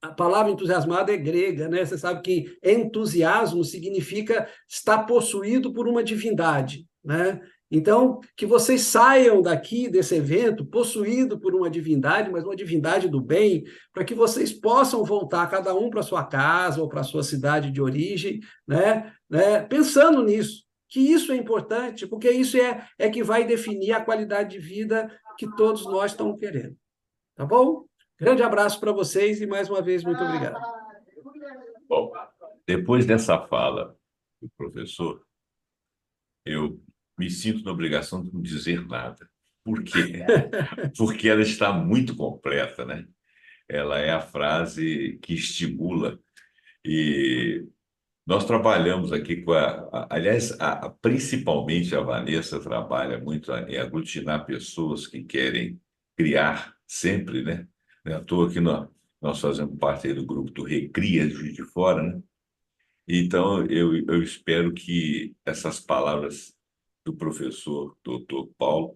A palavra entusiasmado é grega, né? Você sabe que entusiasmo significa estar possuído por uma divindade. Né? Então, que vocês saiam daqui desse evento possuído por uma divindade, mas uma divindade do bem, para que vocês possam voltar, cada um para sua casa ou para sua cidade de origem, né? Pensando nisso, que isso é importante, porque isso é que vai definir a qualidade de vida que todos nós estamos querendo. Tá bom? Grande abraço para vocês e, mais uma vez, muito obrigado. Bom, depois dessa fala do professor, eu me sinto na obrigação de não dizer nada. Por quê? Porque ela está muito completa, né? Ela é a frase que estimula. E nós trabalhamos aqui com aliás, principalmente a Vanessa trabalha muito em aglutinar pessoas que querem criar sempre, né? Não é à toa que nós fazemos parte aí do grupo do Recria Juiz de Fora, né? Então, eu espero que essas palavras do professor doutor Paulo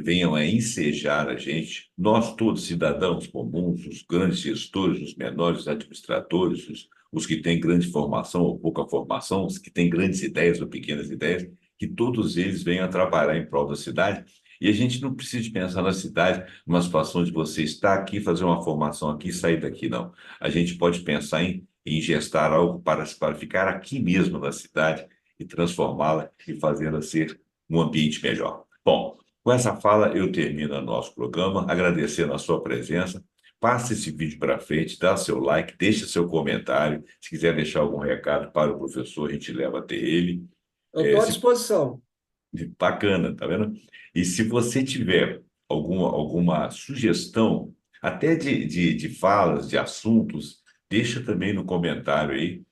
venham a ensejar a gente, nós todos, cidadãos comuns, os grandes gestores, os menores administradores, os que têm grande formação ou pouca formação, os que têm grandes ideias ou pequenas ideias, que todos eles venham a trabalhar em prol da cidade. E a gente não precisa de pensar na cidade, numa situação de você estar aqui, fazer uma formação aqui e sair daqui, não. A gente pode pensar em gestar algo para ficar aqui mesmo na cidade e transformá-la e fazê-la ser um ambiente melhor. Bom, com essa fala eu termino o nosso programa, agradecendo a sua presença. Passe esse vídeo para frente, dá seu like, deixe seu comentário. Se quiser deixar algum recado para o professor, a gente leva até ele. Eu estou à Se disposição. Bacana, tá vendo? E se você tiver alguma sugestão, até de falas, de assuntos, deixa também no comentário aí,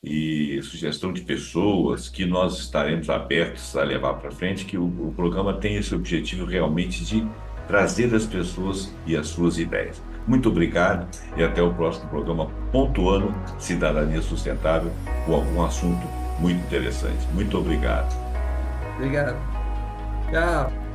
e sugestão de pessoas que nós estaremos abertos a levar para frente, que o programa tem esse objetivo realmente de trazer as pessoas e as suas ideias. Muito obrigado e até o próximo programa pontuando cidadania sustentável com algum assunto muito interessante. Muito obrigado. Obrigado. Tchau.